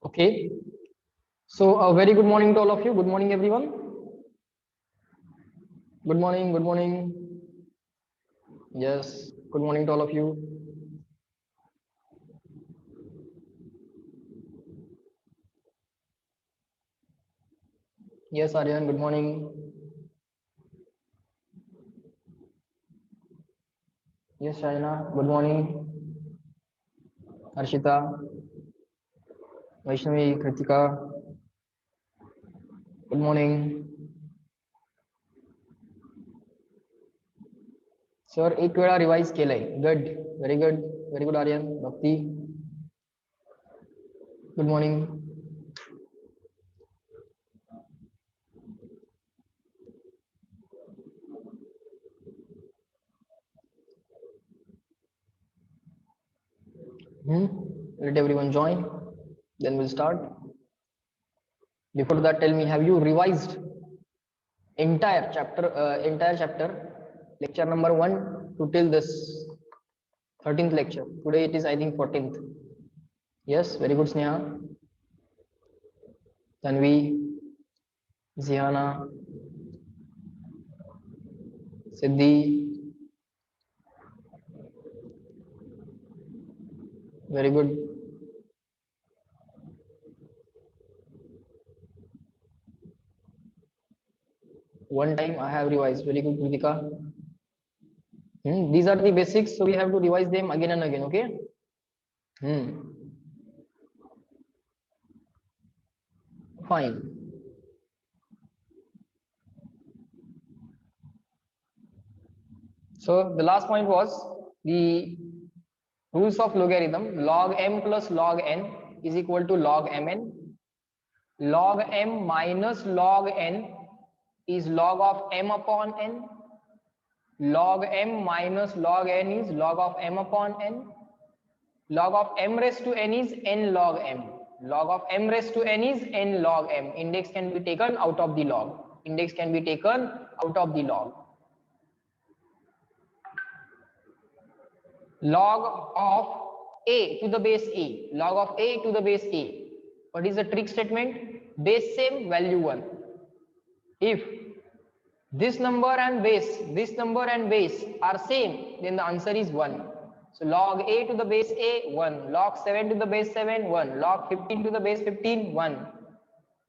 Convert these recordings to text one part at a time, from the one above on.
Okay. So a very good morning to all of you. Good morning, everyone. Good morning. Good morning. Yes. Good morning to all of you. Yes, Aryan. Good morning. Yes, Shaina. Good morning. Harshita, Vaishnavi, Kritika. Good morning. Sir, एक वेळा revise केलंय. Good. Very good. Very good, Aryan. Bhakti. Good morning. Let everyone join. Then we'll start. Before that, tell me, have you revised entire chapter, lecture number 1 to till this 13th lecture? Today it is, I think, 14th. Yes, very good, Sneha. Tanvi, Ziana, Siddhi. Very good. One time I have revised. Very good, Kritika. These are the basics, so we have to revise them again and again. Okay. Fine. So the last point was the rules of logarithm. Log m plus log n is equal to log mn. Log m minus log n is log of m upon n. Log m minus log n is log of m upon n. Log of m raised to n is n log m. Log of m raised to n is n log m. Index can be taken out of the log. Index can be taken out of the log. Log of a to the base a. Log of a to the base a. What is the trig statement? Base same, value 1. If this number and base are same, then the answer is 1. So log a to the base a, 1. Log 7 to the base 7, 1. Log 15 to the base 15, 1.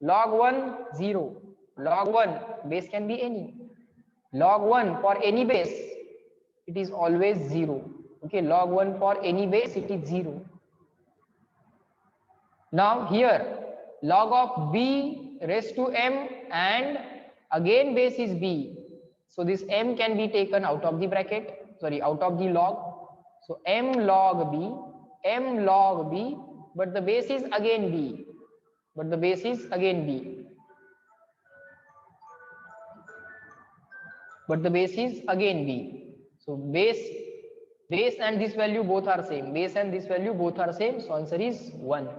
Log 1, 0. Log 1, base can be any. Log 1 for any base, it is always 0. Okay, log 1 for any base, it is 0. Now here, log of b raised to m and again base is b. So this m can be taken out of the bracket, sorry, out of the log. So m log b, but the base is again b. But the base is again b. But the base is again b. So base and this value both are same. Base and this value both are same. So answer is 1.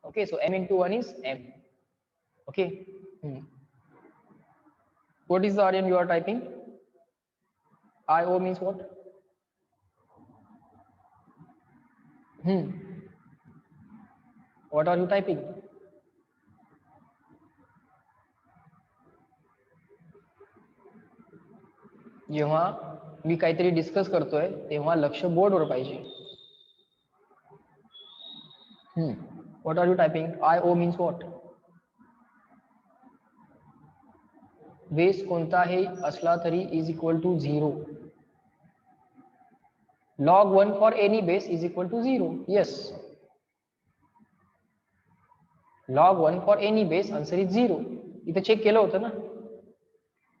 Okay, so m into 1 is m. Okay. What is the Aryan you are typing? IO means what? What are you typing? जेव्हा मी काहीतरी discuss करतोय तेव्हा लक्ष बोर्डवर पाहिजे. What are you typing? IO means what? Base कोणताही असला तरी is equal to 0. Log 1 for any base is equal to 0. Yes. Log 1 for any base, answer is 0. इथे चेक केलं होतं ना.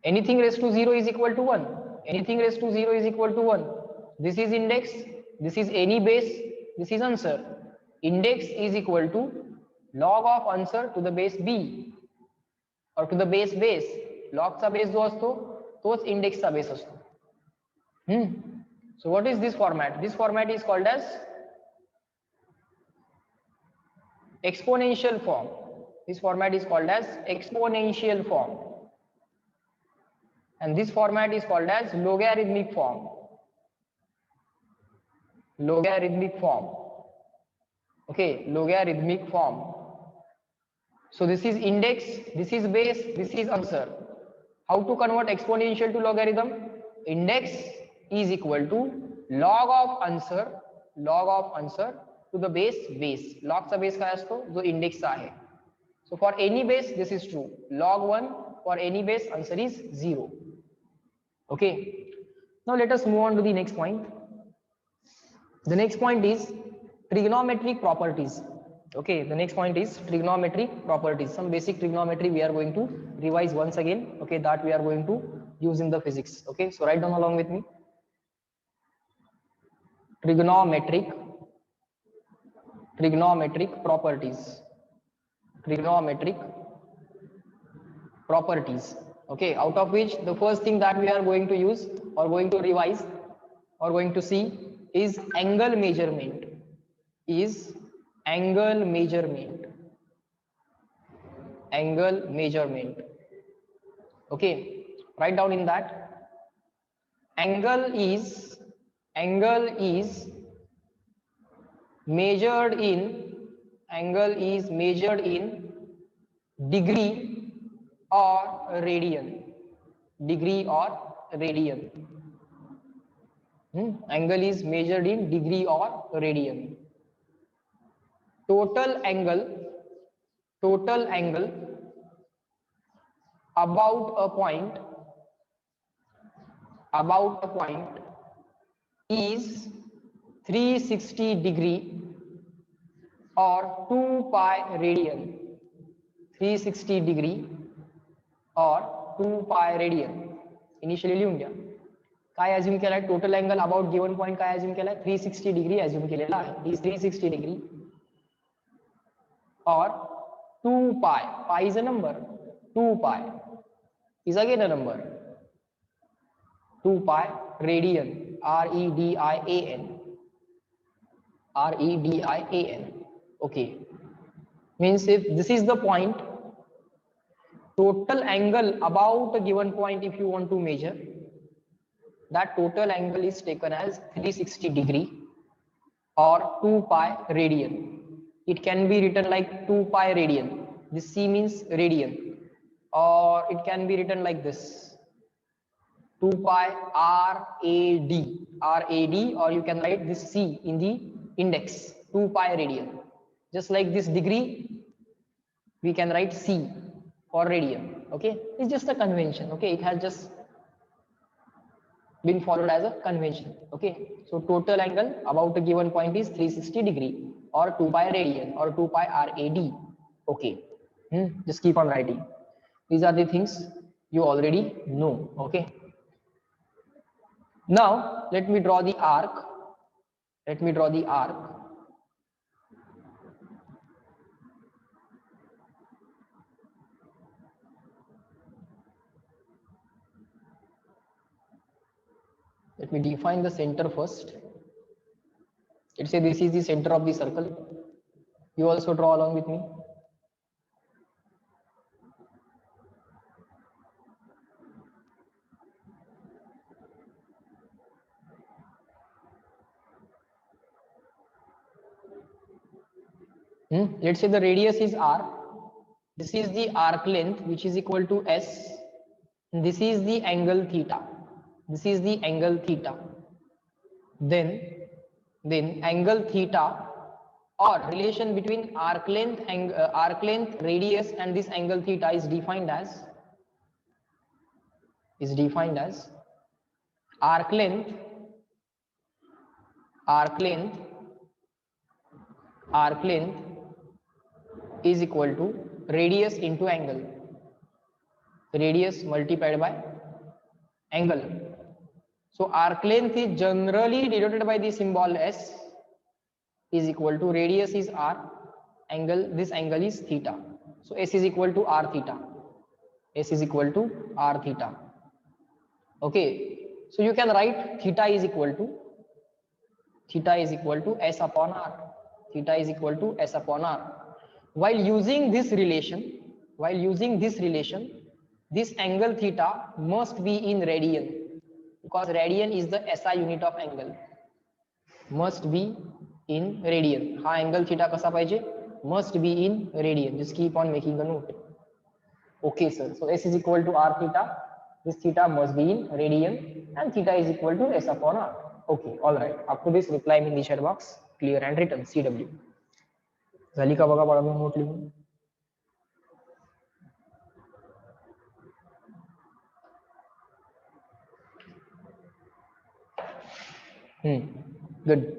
Anything raised to 0 is equal to 1. Anything raised to 0 is equal to 1. This is index, this is any base, this is answer. Index is equal to log of answer to the base b or to the base. Log चा base जो असतो तोच index चा base असतो. So what is this format? This format is called as exponential form. This format is called as exponential form. And this format is called as logarithmic form. Logarithmic form. Okay, logarithmic form. So this is index, this is base, this is answer. How to convert exponential to logarithm? Index is equal to log of answer to the base. Log चा base काय असतो? जो index चा आहे. So for any base this is true. Log 1 for any base answer is 0. Okay. Now let us move on to the next point. The next point is trigonometric properties. Okay, the next point is trigonometric properties. Some basic trigonometry we are going to revise once again. Okay, that we are going to use in the physics. Okay, so write down along with me. Trigonometric properties. Trigonometric properties. Okay, out of which the first thing that we are going to use or going to revise or going to see is angle measurement. Angle measurement. Okay, write down in that. Angle is measured in degree or radian. Angle is measured in degree or radian. Total angle about a point is 360 degree or 2 pi radian. 360 degree or 2 pi radian. Initially लिहून घ्या. काय assume केलाय? Total angle about given point काय assume केलाय? 360 degree assume केलेला आहे. Is 360 degree or 2 pi. Pi is a number. 2 pi is again a number. 2 pi radian. radian. Okay, means if this is the point, total angle about a given point, if you want to measure, that total angle is taken as 360 degree or 2 pi radian. It can be written like 2 pi radian. This C means radian, or it can be written like this, 2 pi rad, or you can write this C in the index, 2 pi radian. Just like this degree, we can write C for radian. Okay, it's just a convention. Okay, it has just been followed as a convention. Okay, so total angle about a given point is 360 degree or 2 pi radian or 2 pi rad. Okay, just keep on writing. These are the things you already know. Okay, now let me draw the arc. Let me define the center first. Let's say this is the center of the circle. You also draw along with me. Let's say the radius is r. This is the arc length, which is equal to s. This is the angle theta. Then angle theta, or relation between arc length, radius, and this angle theta is defined as arc length is equal to radius into angle. Radius multiplied by angle. So arc length is generally denoted by the symbol s, is equal to radius is r, this angle is theta. So s is equal to r theta. Okay, so you can write theta is equal to s upon r. While using this relation, this angle theta must be in radian, because radian is the SI unit of angle. Must be in radian. हा angle theta कसा पाहिजे? must be in radian. Just keep on making a note. Okay, sir. So S is equal to R theta. This theta must be in radian and theta is equal to S upon R. Okay, all right. Up to this, reply me in the chat box. Clear and written. CW. झाली का बघा बाळा note लिहून. Good.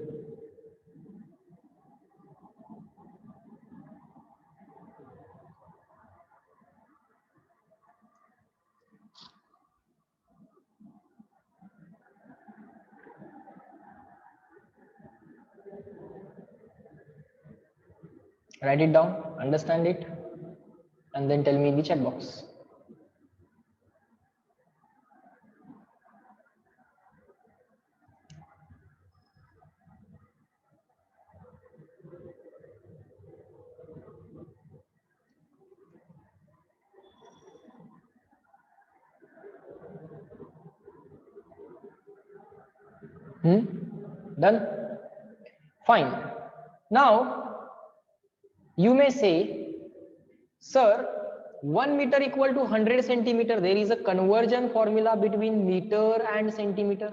Write it down, understand it, and then tell me in the chat box. Done? Fine. Now, you may say, sir, 1 meter equal to 100 centimeter. There is a conversion formula between meter and centimeter.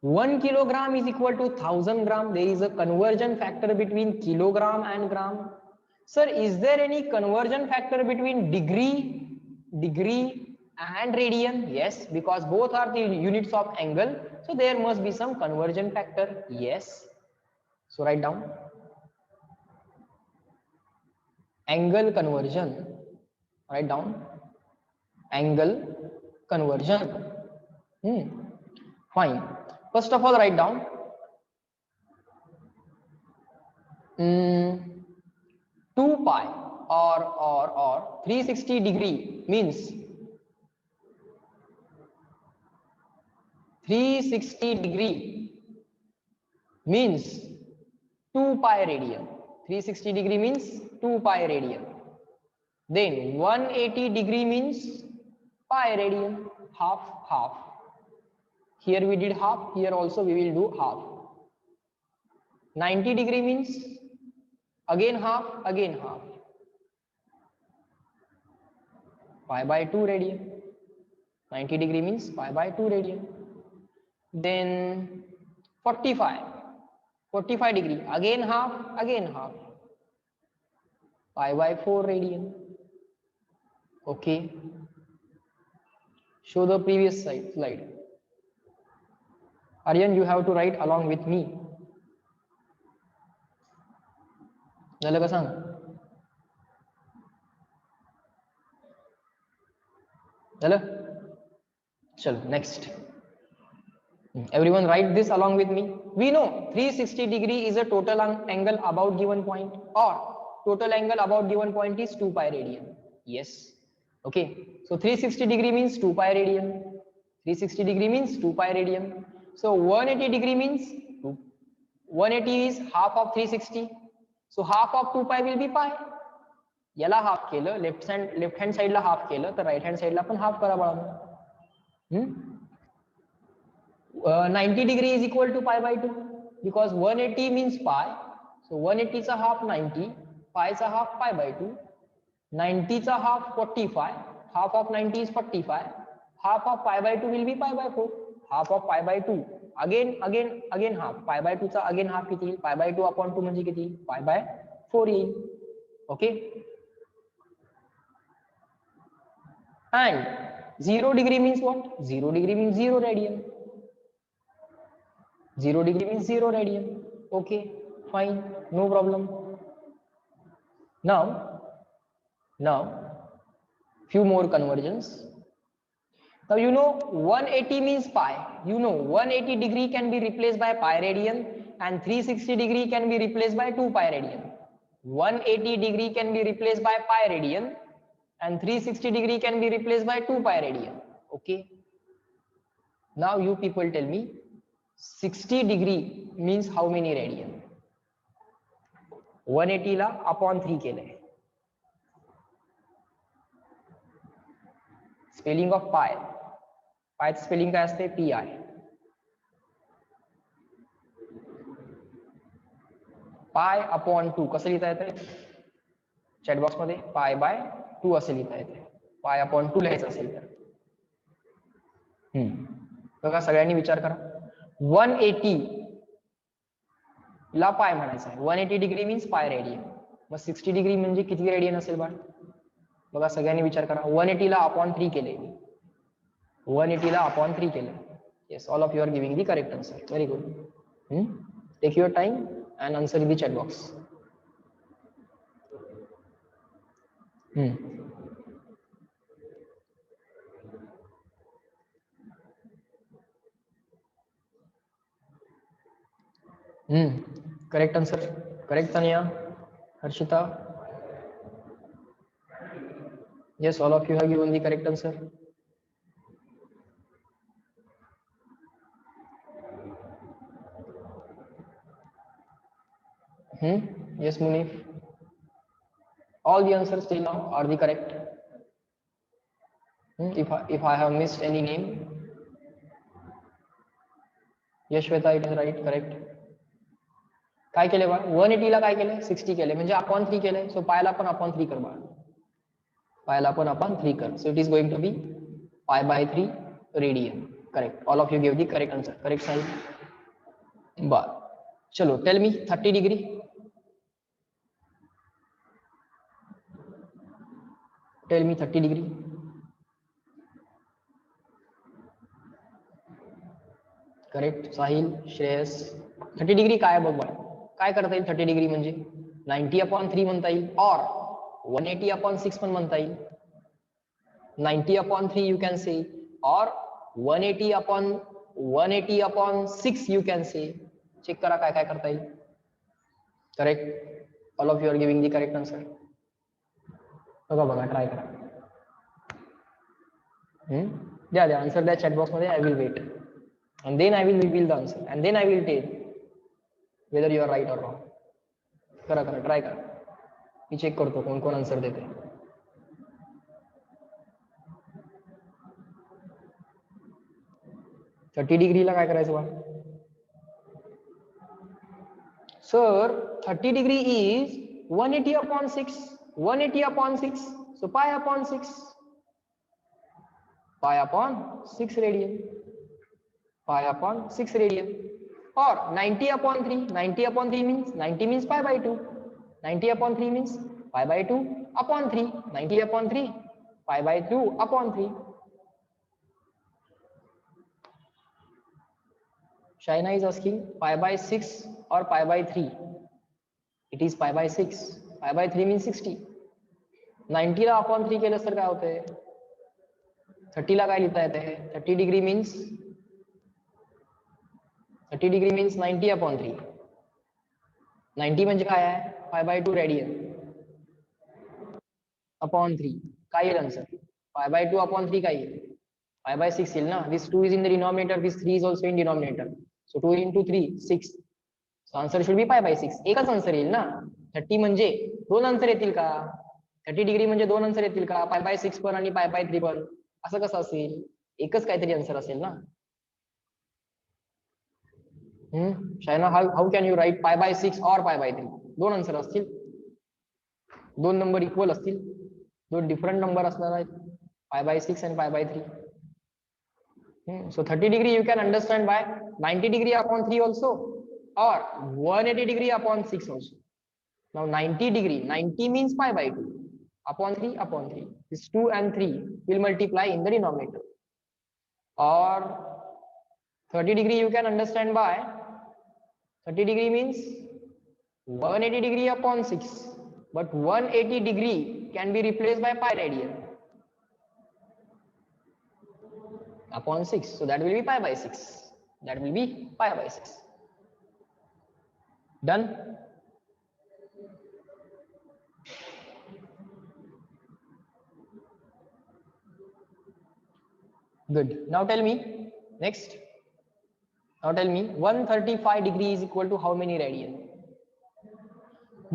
1 kilogram is equal to 1000 gram. There is a conversion factor between kilogram and gram. Sir, is there any conversion factor between degree and radian? Yes, because both are the units of angle. So there must be some conversion factor. Yes. So write down. Angle conversion. Write down. Angle conversion. Fine. First of all, write down 2 pi or 360 degree means 360 degree means 2 pi radian. 360 degree means 2 pi radian. Then 180 degree means pi radian. Half. Here we did half, here also we will do half. 90 degree means again half. Pi by 2 radian. 90 degree means pi by 2 radian. Then 45 degree, again half. Pi by 4 radian. Okay. Show the previous slide. Aryan, you have to write along with me. झालं का सांग? झालं? चलो next. Everyone write this along with me. We know 360 degree is a total angle about given point, or total angle about given point is 2 pi radian. Yes. Okay. So 360 degree means 2 pi radian. 360 degree means 2 pi radian. So 180 degree means 180 is half of 360. So half of 2 pi will be pi. याला half केलं, left hand साइडला half केलं तर right hand साइडला पण half करा बाळा. 90 degree is equal to pi by 2 because 180 means pi. So 180 चा half 90, pi चा half pi by 2, 90 चा half 45, half of 90 is 45, half of pi by 2 will be pi by 4, half of pi by 2 again half, pi by 2 चा again half किती येईल, pi by 2 upon 2 म्हणजे किती, pi by 4 येईल. Okay. And 0 degree means what? 0 degree means 0 radian. 0 degree means 0 radian. Okay, fine, no problem. Now few more conversions. Now you know 180 means pi. You know 180 degree can be replaced by pi radian and 360 degree can be replaced by 2 pi radian. 180 degree can be replaced by pi radian and 360 degree can be replaced by 2 pi radian. Okay. Now you people tell me 60 degree means how many radian? 180 La upon 3 केलंय. Spelling of pi. Pi spelling काय असते? PI. Pi upon 2 कसं लिहिता येते chatbox मध्ये pi by 2 असे लिहिता येते पाय अपॉन 2 लिहायचं असेल तर बघा सगळ्यांनी विचार करा 180 ला पाय म्हणायचं आहे 180 डिग्री मीन्स पाय रेडियन मग 60 डिग्री म्हणजे किती रेडियन असेल बाळ बघा सगळ्यांनी विचार करा 180 ला अपॉन 3 केले 180 ला अपॉन 3 केले yes all of you are giving the correct answer very good take your time and answer in the chat box correct answer correct Tania Harshita yes all of you have given the correct answer yes Munif all the answers till now are the correct if I have missed any name yes Shweta it is right correct काय केले बा 180 ला काय केले 60 केले म्हणजे upon 3 केले सो पायला पण upon 3 कर बा पायला पण अपॉन 3 कर so it is going to be pi by 3 radian correct all of you give the correct answer correct Sahil बा चलो tell me 30 degree tell me 30 degree correct Sahil Shreyas 30 degree काय बघ बा काय करता येईल 30 डिग्री म्हणजे 90 अपॉन 3 म्हणता येईल और 180 अपॉन 6 पण म्हणता येईल 90 अपॉन 3 यू कॅन से और 180 upon 6 you can say check करा काय काय करता येईल correct all of you are giving the correct answer बघा बघा ट्राय करा द्या द्या आन्सर द्या चॅट बॉक्स मध्ये I will wait and then I will reveal the answer and then I will tell whether you are right or wrong करा करा try करा मी चेक करतो कोण कोण आन्सर देते थर्टी डिग्रीला काय करायचं बा sir 30 degree is 180 upon 6 180 upon 6 so pi upon 6 radian pi upon 6 radian or 90 upon 3 means 90 means pi by 2 90 upon 3 means pi by 2 upon 3 90 upon 3 pi by 2 upon 3 Shaina is asking pi by 6 or pi by 3 it is pi by 6 pi by 3 means 60 90 La upon 3 केलं तर काय होते 30 ला काय लिहिता येते 30 degree means 30 degree means 90 upon 3 90 म्हणजे काय आहे पाय बाय 2 रेडियन अपॉन 3 काय येईल आन्सर पाय बाय 2 अपॉन 3 काय येईल पाय बाय 6 येईल ना this 2 is in the denominator this 3 is also in denominator so 2 into 3 6 so answer should be pi bye 6 एकच आन्सर येईल ना 30 म्हणजे दोन आन्सर येतील का 30 डिग्री म्हणजे दोन आन्सर येतील का पाय बाय 6 पण आणि पाय बाय 3 पण असं कसं असेल एकच काहीतरी आन्सर असेल ना Shaina, how can you write pi by 6 or pi by 3 दोन आन्सर असतील दोन नंबर इक्वल असतील दोन डिफरंट नंबर असणार आहेत pi by 6 and pi by 3 so 30 degree you can understand by 90 degree upon 3 also or 180 degree upon 6 also now 90 degree 90 means pi by 2 upon 3 this 2 and 3 will multiply in the denominator or 30 degree you can understand by 30 degree means 180 degree upon 6 but 180 degree can be replaced by pi radian upon 6 so that will be pi by 6 that will be pi by 6 done good now tell me next now tell me 135 degree is equal to how many radian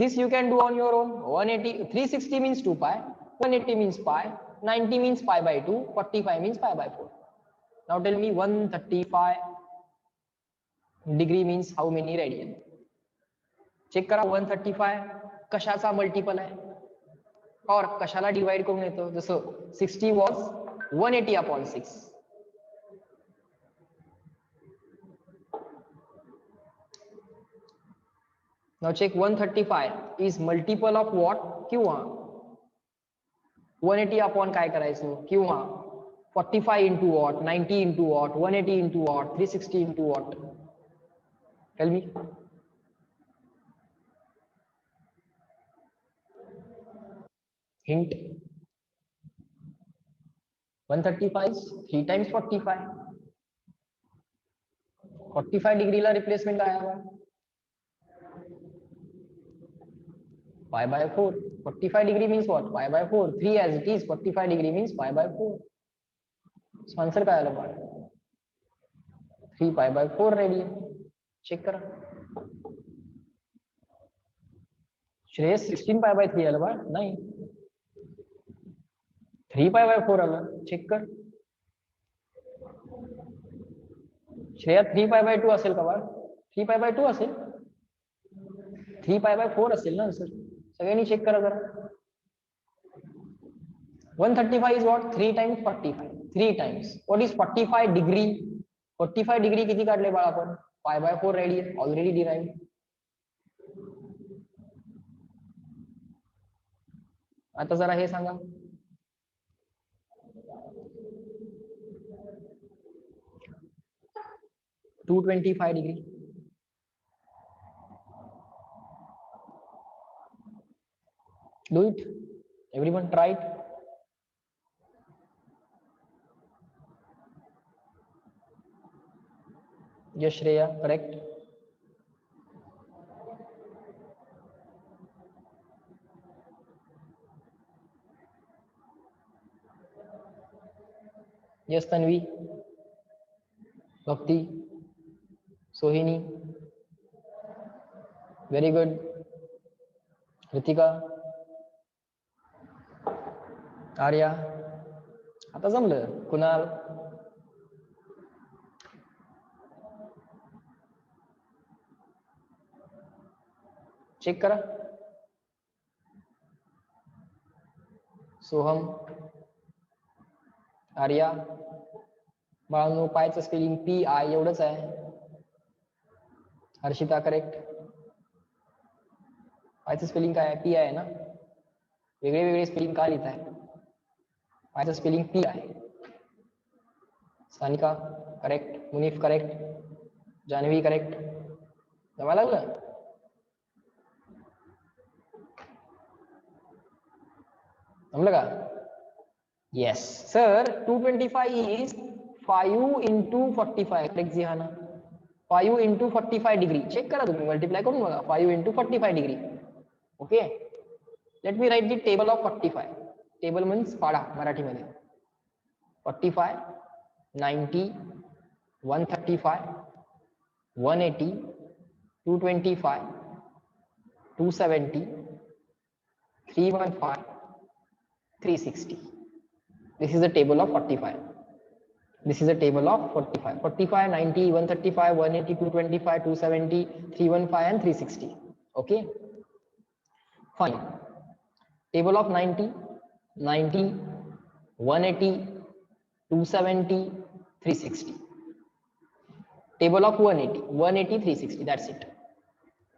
this you can do on your own 180 360 means 2 pi 180 means pi 90 means pi by 2 45 means pi by 4 now tell me 135 degree means how many radian check करा 135 कशाचा multiple आहे और कशाला divide करून येतो, जसं 60 was 180/6. Now check 135 is multiple of what, किंवा 180 upon काय करायचं, किंवा 45 into what, 90 into what, 180 into what, 360 into what? Tell me. Hint. 135 is 3 times 45. 45 degree La replacement काय आहे? pi by 4. 45 degree means what? Pi by 4. 3 as it is. 45 degree means pi by 4. So answer काय आला बाळ? 3 pi by 4 ready आहे. Check करा. Shreyas 16 pi by 3 आलं बाळ? नाही, 3 pi by 4 आलं. Check कर. श्रेया 3 pi by 2 असेल का बाळ? 3 pi by 2 असेल. 3 pi by 4 असेल ना सर. सगळ्यांनी चेक करा जरा. 135 is what? 3 times 45. 3 times. What is 45 degree? 45 degree किती काढले बाळ आपण? pi by 4 रेडी आहे, ऑलरेडी डिराइव्ड. आता जरा हे सांगा. 225 degree. Do it. Everyone try it. Yes, Shreya, correct. Yes, Tanvi, Bhakti, Sohini, very good. Ritika, Arya, आता जमलं. कुणाल, चेक करा. सोहम, आर्या, बाळांनो पायचं स्पेलिंग PI एवढंच आहे. हर्षिता करेक्ट. पायचं स्पेलिंग काय आहे? PI आहे ना. वेगळे वेगळे स्पेलिंग का लिहित आहे? पायचं spelling PI. Sanika correct. Munif correct. Janhavi correct. जमायला लागलं. जमलं का? Yes sir. 225 is 5 into 45. Correct Jihana. 5 into 45 degree. Check करा तुम्ही, मल्टिप्लाय करून बघा. 5 into 45 degree. Okay. Let me write the table of 45. Table means पाडा मराठीमध्ये. 45, 90, 135, 180, 225, 270, 315, 360. This is the table of 45. This is a table of 45. 45, 90, 135, 180, 225, 270, 315 and 360. Okay. Fine. Table of 90, 90, 180, 270, 360. Table of 180, 180, 360. That's it.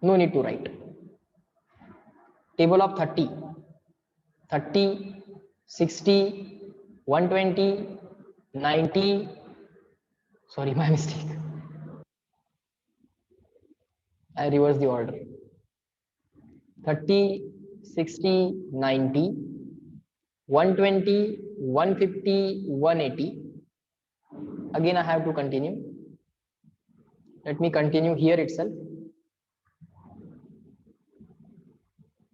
No need to write. Table of 30, 30, 60, 120, 90. Sorry, my mistake. I reversed the order. 30, 60, 90, 120, 150, 180. Again, I have to continue. Let me continue here itself.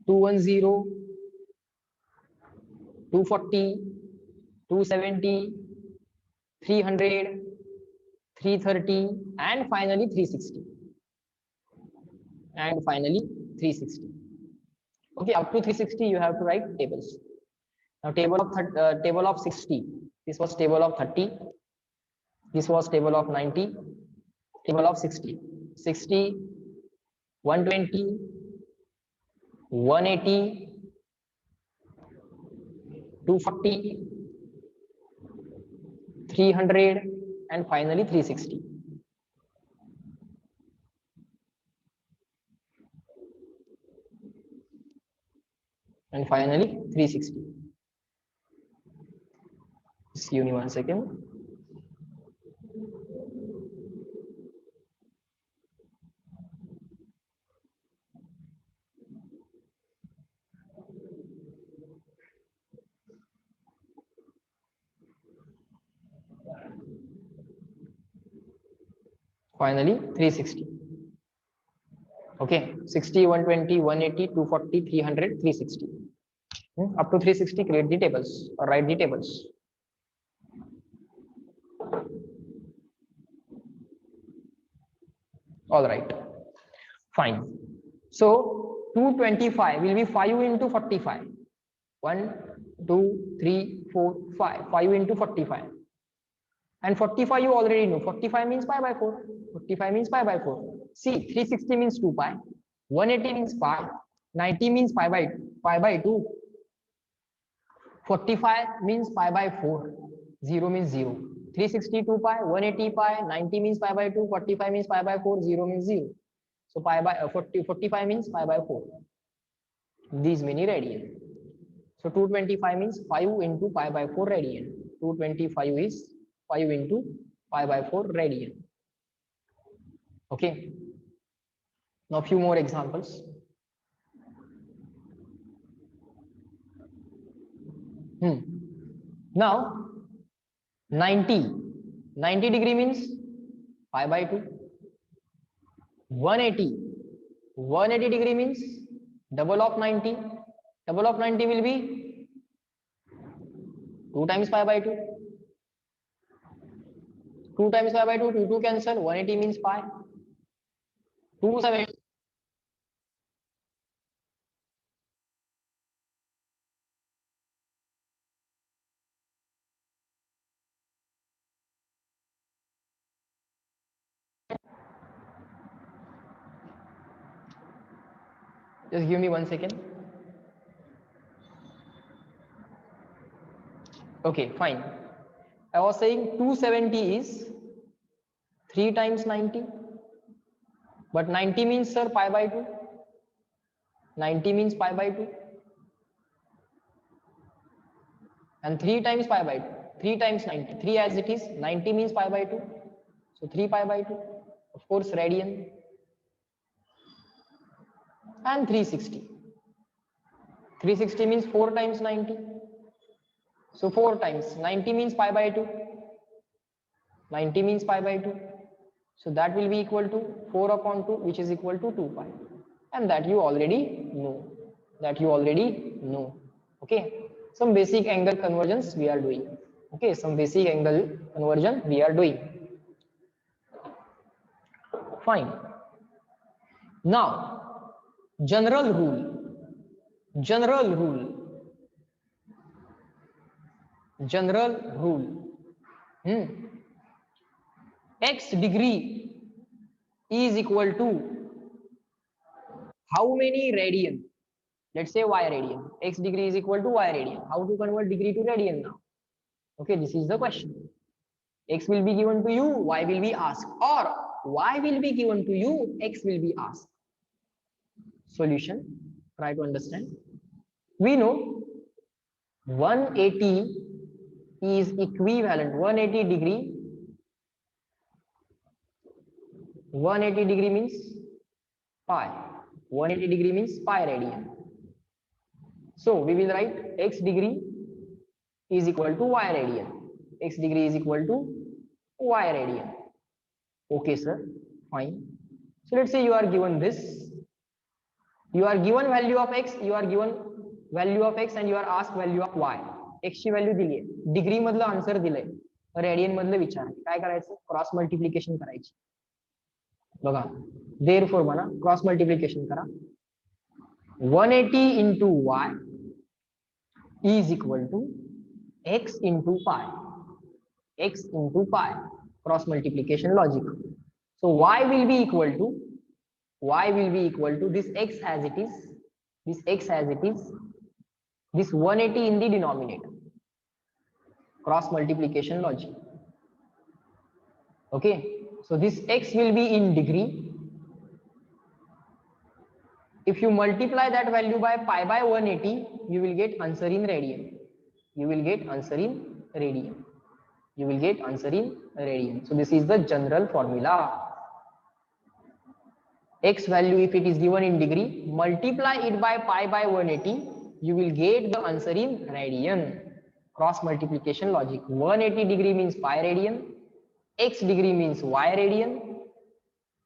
210, 240, 270, 300, 330, and finally 360. And finally 360. Okay, up to 360 you have to write tables. Now table of 60. This was table of 30. This was table of 90. Table of 60. 60, 120, 180, 240, 300 and finally 360. And finally 360. Just give me 1 second. Finally 360. Okay, 60, 120, 180, 240, 300, 360. Up to 360, create the tables or write the tables. All right, fine. So 225 will be 5 into 45. 1, 2, 3, 4, 5. 5 into 45. And 45 you already know. 45 means pi by 4. 45 means pi by 4. See, 360 means 2 pi. 180 means pi. 90 means pi by 2. 45 means pi by 4. 0 means 0. 362 pi, 180 pi, 90 means pi by 2, 45 means pi by 4, 0 means 0. So pi by 45 means pi by 4. These many radian. So 225 means 5 into pi by 4 radian. 225 is 5 into pi by 4 radian. Okay. Now few more examples. Now 90 degree means pi by 2. 180 degree means double of 90. Double of 90 will be 2 times pi by 2. 2 times pi by 2, 2 cancel. 180 means pi. 270. Just give me 1 second. Okay, fine. I was saying 270 is 3 times 90. But 90 means, sir, pi by 2. 90 means pi by 2. And 3 times pi by 2. 3 times 90. 3 as it is. 90 means pi by 2. So 3 pi by 2. Of course, radian. And 360. 360 means 4 times 90. So 4 times. 90 means pi by 2. 90 means pi by 2. So that will be equal to 4 upon 2, which is equal to 2 pi. And that you already know. Okay. Some basic angle conversions we are doing. Okay. Some basic angle conversion we are doing. Fine. Now, general rule. X degree is equal to how many radian? Let's say y radian. X degree is equal to y radian. How to convert degree to radian now? Okay, this is the question. X will be given to you, y will be asked, or y will be given to you, x will be asked. Solution, try to understand. We know 180 is equivalent, 180 degree means pi. 180 degree means pi radian. So we will write x degree is equal to y radian. X degree is equal to y radian. Okay, sir. Fine. So let's say you are given this. You are given value of x. You are given value of x and you are asked value of y. x ची value दिली आहे. Degree मधलं answer दिलंय. Radian मधलं विचार. काय करायचं? Cross multiplication करायची. बघा. देअरफॉर म्हणा क्रॉस मल्टिप्लिकेशन करा. 180 into y is equal to x into pi. X into pi. Cross multiplication logic. So y will be equal to this x as it is. this x as it is, this 180 in the denominator, cross multiplication logic. Okay, so this x will be in degree. If you multiply that value by pi by 180, you will get answer in radian. You will get answer in radian. You will get answer in radian. So this is the general formula. X value, if it is given in degree, multiply it by pi by 180, you will get the answer in radian. Cross multiplication logic. 180 degree means pi radian, x degree means y radian.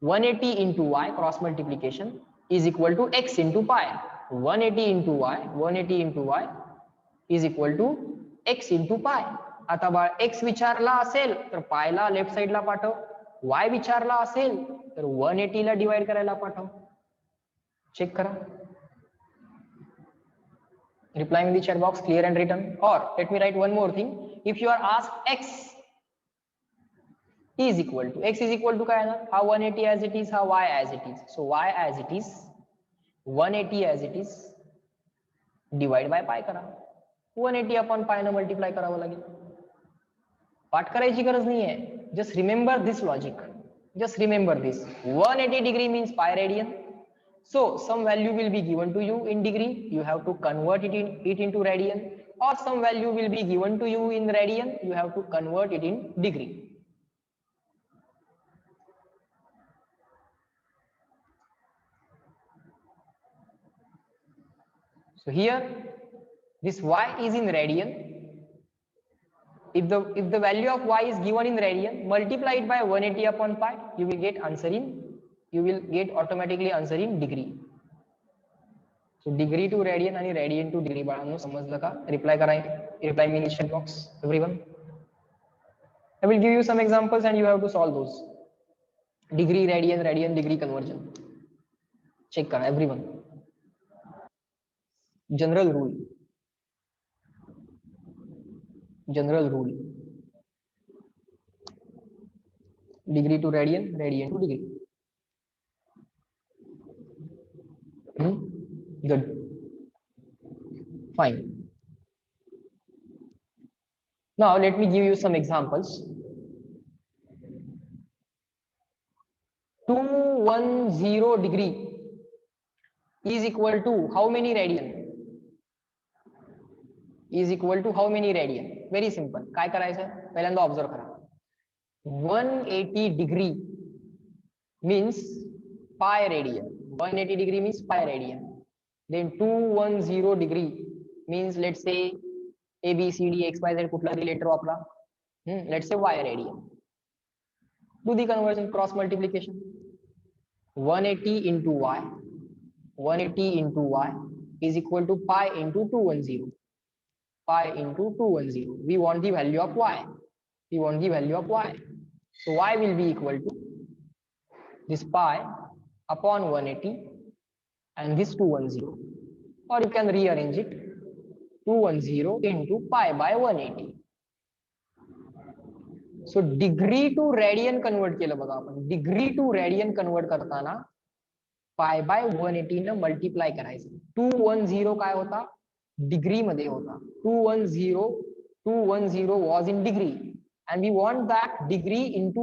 180 into y, cross multiplication, is equal to x into pi. 180 into y is equal to x into pi. आता बाळ x विचारला असेल तर पाय ला left side ला पाठव, y विचारला असेल तर 180 ला divide करायला पाठव. चेक करा. Reply in the chat box, clear and written. Or let me write one more thing. If you are asked x is equal to काय ना, हा 180 as it is, हा y as it is. So y as it is, 180 as it is, divide by pi करा. 180 upon पाय ने multiply करावं लागेल. पाठ करायची गरज नाहीये. Just remember this logic. Just remember this. 180 degree means pi radian. So some value will be given to you in degree. You have to convert it into radian. Or some value will be given to you in radian. You have to convert it in degree. So here this y is in radian. If the value of y is given in radian, multiply it by 180 upon pi, you will get automatically answer in degree. So degree to radian and radian to degree. बाळांनो समजलं का? Reply me in the chat box, everyone. I will give you some examples and you have to solve those. Degree, radian, degree conversion. Check kara everyone. General rule. Degree to radian to degree. Good. Fine. Now let me give you some examples. 210 degree is equal to how many radian? Is equal to how many radian? Very simple. काय करायचं? पहिल्यांदा observe करा. 180 degree means pi radian. 180 degree means pi radian. Then 210 degree means, let's say A, B, C, D, X, Y, Z कुठला रिलेटर वापरा. Let's say y radian. Do the conversion, cross multiplication. 180 into y is equal to pi into 210. Pi into 210. We want the value of y. So y will be equal to this pi upon 180 and this 210. Or you can rearrange it. 210 into pi by 180. So degree to radian convert केलं बघा आपण. Degree to radian convert करताना pi by 180 ने multiply करायचं. 210 काय होता? Degree मध्ये होता. 210 was in degree and we want that degree into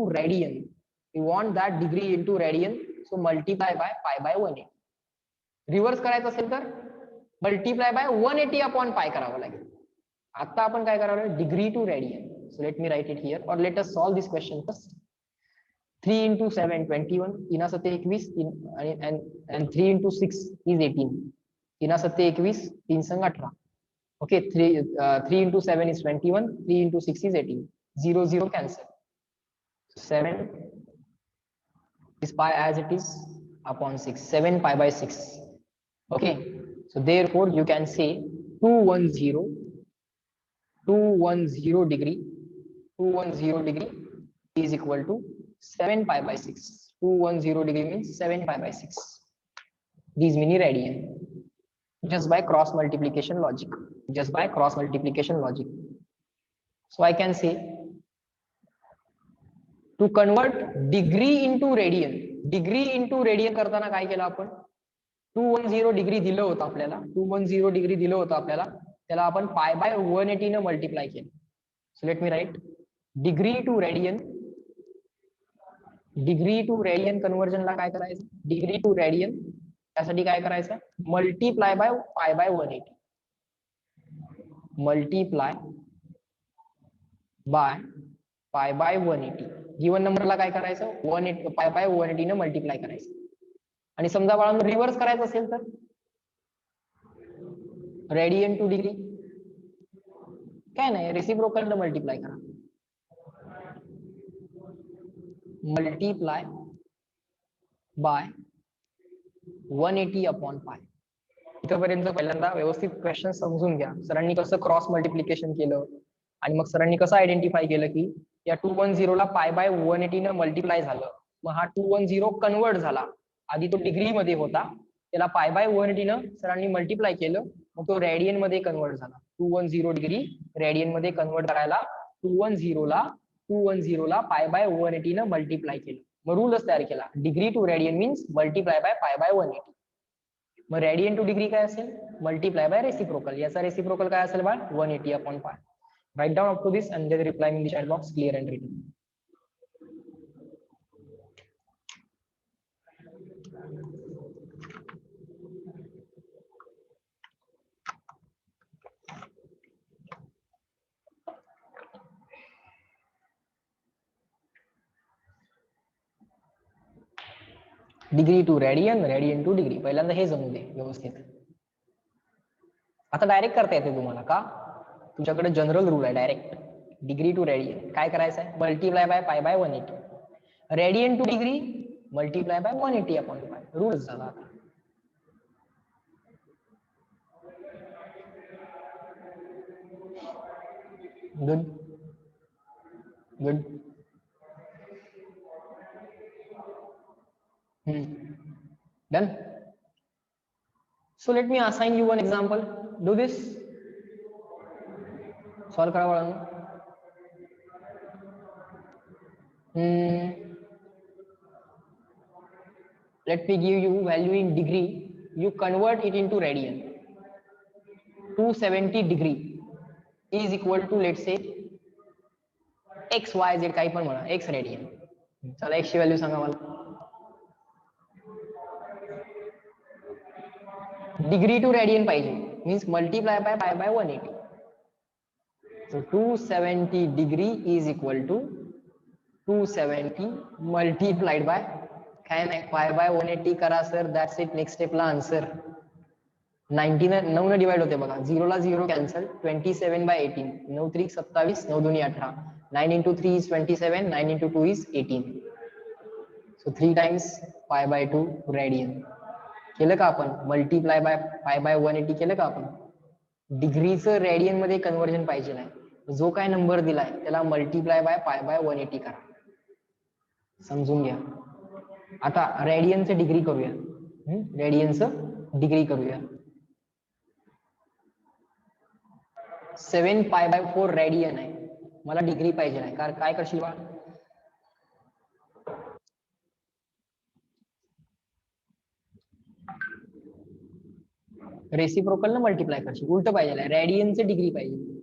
radian. So multiply by pi by 180. Reverse करायचं असेल तर मल्टिप्लाय बाय 180 अपॉन पाय करावं लागेल. आता आपण काय करावं? Degree to radian. So let me write it here, or let us solve this question first. 3 into 7 21, 3 7 21, and 3 into 6 is 18. 3 7 21, 3 संग 18. Okay, 3 into 7 is 21, 3 into 6 is 18. 0 0 cancel. 7 is pi as it is upon 6. 7 pi by 6. Okay, so therefore you can say 210 degree is equal to 7 pi by 6. 210 degree means 7 pi by 6. These many radian. Just by cross multiplication logic. So I can say, to convert degree into radian. Degree into radian करताना काय केलं आपण? 210 degree दिलं होतं आपल्याला, 210 degree दिलं होतं आपल्याला, त्याला आपण पाय बाय 180 न मल्टिप्लाय केलं. So let me write degree to radian. Degree to radian कन्व्हर्जनला काय करायचं, डिग्री टू रेडियन त्यासाठी काय करायचं, multiply by pi by 180, multiply by pi by 180. Given नंबरला काय करायचं, 180 पाय बाय 180 न मल्टिप्लाय करायचं. आणि समजा बाळांनो रिव्हर्स करायचं असेल तर रेडियन टू डिग्री काय नाही, रेसिप्रोकल न मल्टिप्लाय करा, मल्टिप्लाय बाय 180 अपॉन पाय. इथपर्यंत पहिल्यांदा व्यवस्थित क्वेश्चन समजून घ्या. सरांनी कसं क्रॉस मल्टिप्लिकेशन केलं आणि मग सरांनी कसं आयडेंटिफाय केलं की या 210 ला पाय बाय 180 न मल्टिप्लाय झालं, मग हा 210 कन्वर्ट झाला. आधी तो डिग्री मध्ये होता, त्याला पाय बाय 180 न सरांनी मल्टिप्लाय केलं, मग तो रेडियन मध्ये कन्वर्ट झाला. 210 डिग्री रेडियन मध्ये कन्वर्ट करायला 210 ला पाय बाय 180 न मल्टिप्लाय केलं, मग रूलच तयार केला, degree to radian means multiply by pi by 180. मग रेडियन टू डिग्री काय असेल, मल्टिप्लाय बाय रेसिप्रोकल. याचा रेसिप्रोकल काय असेल by 180 upon pi. Write down up to this and reply in the chat box clear and written. Degree to radian, radian to degree, पहिल्यांदा हे जमू दे व्यवस्थित. आता डायरेक्ट करता येते तुम्हाला का, तुमच्याकडे जनरल रूल आहे डायरेक्ट. डिग्री टू रेडियन काय करायचं आहे, multiply by pi by 180. Radian to degree multiply by 180 upon pi. रूलच झाला आता. Good good. Done. So let me assign you one example. Do this. Solve करा बाळांनो. Let me give you value in degree. You convert it into radian. 270 degree is equal to let's say x y z काही पण म्हणा, x radian. चला x ची value सांगा मला. Degree to radian पाहिजे means multiply by pi by 180. So 270 degree is equal to 270 multiplied by काय नाही पाय by 180 करा सर, दॅट्स इट. नेक्स्ट स्टेपला आन्सर 9 ने डिवाइड होते बघा, 0 ला 0 cancel, 27 by 18, 9 3 27, 9 2 18, 9 into 3 is 27, 9 into 2 is 18. So 3 times pi by 2 radian. केलं का आपण, मल्टिप्लाय बाय पाय बाय 180 केलं का आपण. डिग्रीचं रेडियन मध्ये कन्व्हर्जन पाहिजे नाही, जो काय नंबर दिलाय त्याला मल्टिप्लाय बाय पाय बाय 180 करा. समजून घ्या. आता रेडियनचं डिग्री करूया, रेडियनचं डिग्री करूया. 7 पाय बाय 4 रेडियन आहे, मला डिग्री पाहिजे नाही. कारण काय करशील बा, रेसिप्रोकल न मल्टिप्लाय करशील. उलट पाहिजे, रेडियनचं डिग्री पाहिजे,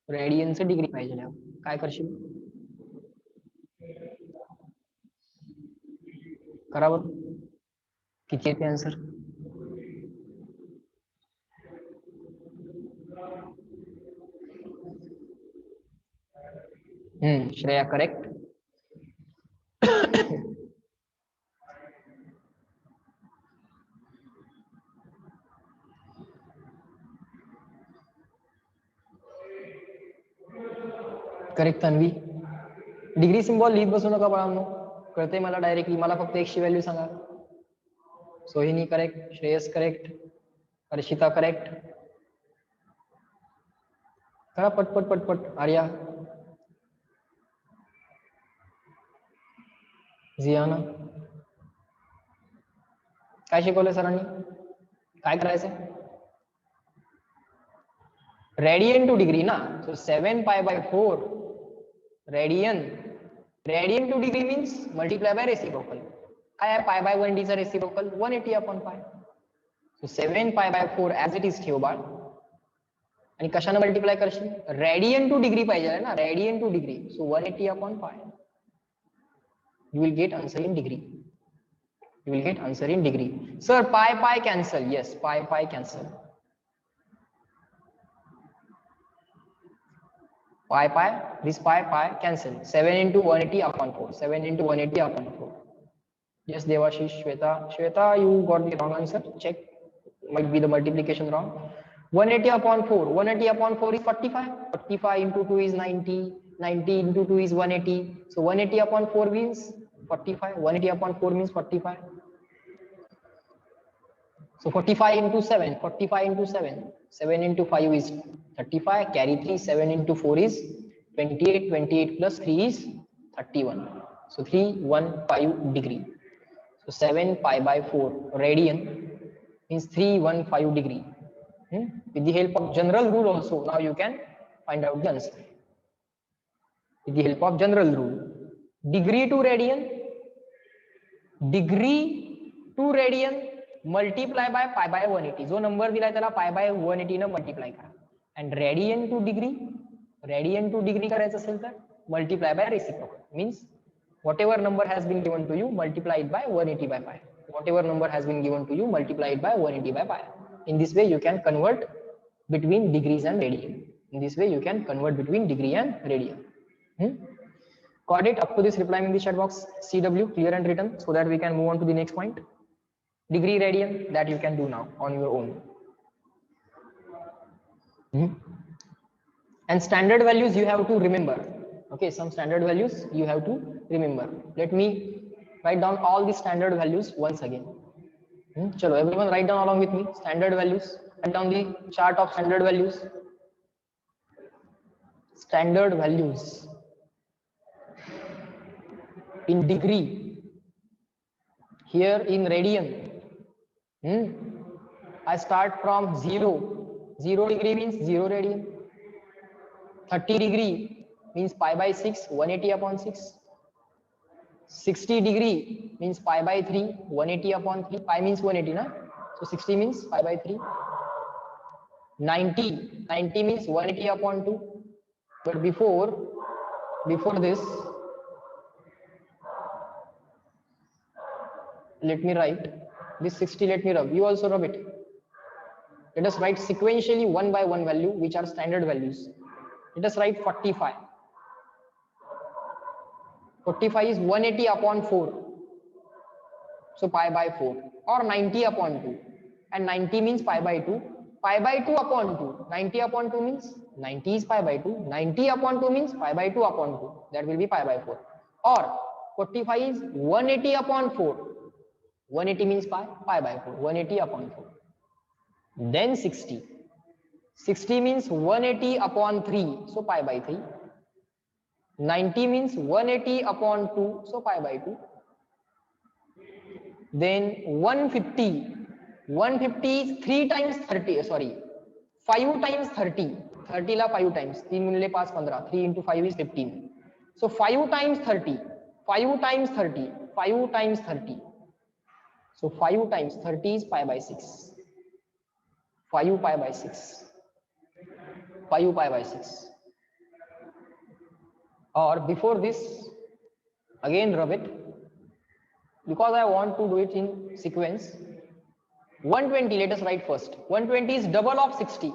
रेडियनचं डिग्री पाहिजे. काय करशील, करा बरं. किती येते answer. Shreya correct. Correct Tanvi. Degree symbol लिहित बसू नका बाळांनो, कळते मला डायरेक्टली. मला फक्त x ची व्हॅल्यू सांगा. सोहिनी correct, Shreyas correct, Harshita correct. करा पटपट पटपट. आर्या, जियाना. काय शिकवलंय सरांनी, काय करायचंय, रेडियन टू डिग्री ना. सो 7 pi by 4 radian Radian to degree means multiply by reciprocal. I have pi by 1 is a reciprocal 180 upon pi. So 7 pi by 4 as it is ठेव बाळ. आणि कशाने मल्टिप्लाय करशील? रेडियन टू डिग्री पाहिजे ना, radian to degree. So 180 upon pi. You will get answer in degree. You will get answer in degree. Sir, pi cancel. Yes, pi cancel. Pi, this pi cancel. 7 into 180 upon 4. 7 into 180 upon 4. Yes, Devashish, Shweta, you got the wrong answer. Check. Might be the multiplication wrong. 180 upon 4. 180 upon 4 is 45. 45 into 2 is 90. 90 into 2 is 180. So 180 upon 4 means 45. 180 upon 4 means 45. So 45 into 7. 45 into 7. 7 into 5 is 35. Carry 3. 7 into 4 is 28. 28 plus 3 is 31. So 315 degree. So 7 pi by 4 radian means 315 degree. With the help of general rule also, now you can find out the answer. With the help of general rule. Degree to radian multiply by pi by 180. जो number दिलाय त्याला pi by 180 ने multiply करा. And radian to degree करायचं असेल तर multiply by reciprocal. Means whatever number has been given to you, multiply it by 180 by pi. Whatever number has been given to you, multiply it by 180 by pi. In this way, you can convert between degrees and radian. In this way, you can convert between degree and radian. Got it? Up to this, reply in the chat box. CW, clear and written, so that we can move on to the next point. Degree radian, that you can do now on your own. And standard values you have to remember. Okay, some standard values you have to remember. Let me write down all the standard values once again. Chalo, everyone write down along with me. Standard values. Write down the chart of standard values. Standard values in degree. Here in radian. I start from 0. 0 degree means 0 radian. 30 degree means pi by 6, 180 upon 6. 60 degree means pi by 3, 180 upon 3. Pi means 180, na? So 60 means pi by 3. 90 means 180 upon 2. But before this, let me write this 60. Let me rub. You also rub it. Let us write sequentially one by one value, which are standard values. Let us write 45. 45 is 180 upon 4. So pi by 4. Or 90 upon 2. And 90 means pi by 2. Pi by 2 upon 2. 90 upon 2 means 90 is pi by 2. 90 upon 2 means pi by 2 upon 2. That will be pi by 4. Or 45 is 180 upon 4. 180 means pi by 4. 180 upon 4. Then 60. 60 means 180 upon 3. So pi by 3. 90 means 180 upon 2. So pi by 2. Then 150. 150 is 3 times 30. Sorry. 5 times 30. 30 la 5 times. 3 गुणिले 5 15. 3 into 5 is 15. So 5 times 30. 5 times 30. 5 times 30. So 5 times 30 is pi by 6. 5 pi by 6. 5 pi by 6. Or before this, again rub it. Because I want to do it in sequence. 120, let us write first. 120 is double of 60.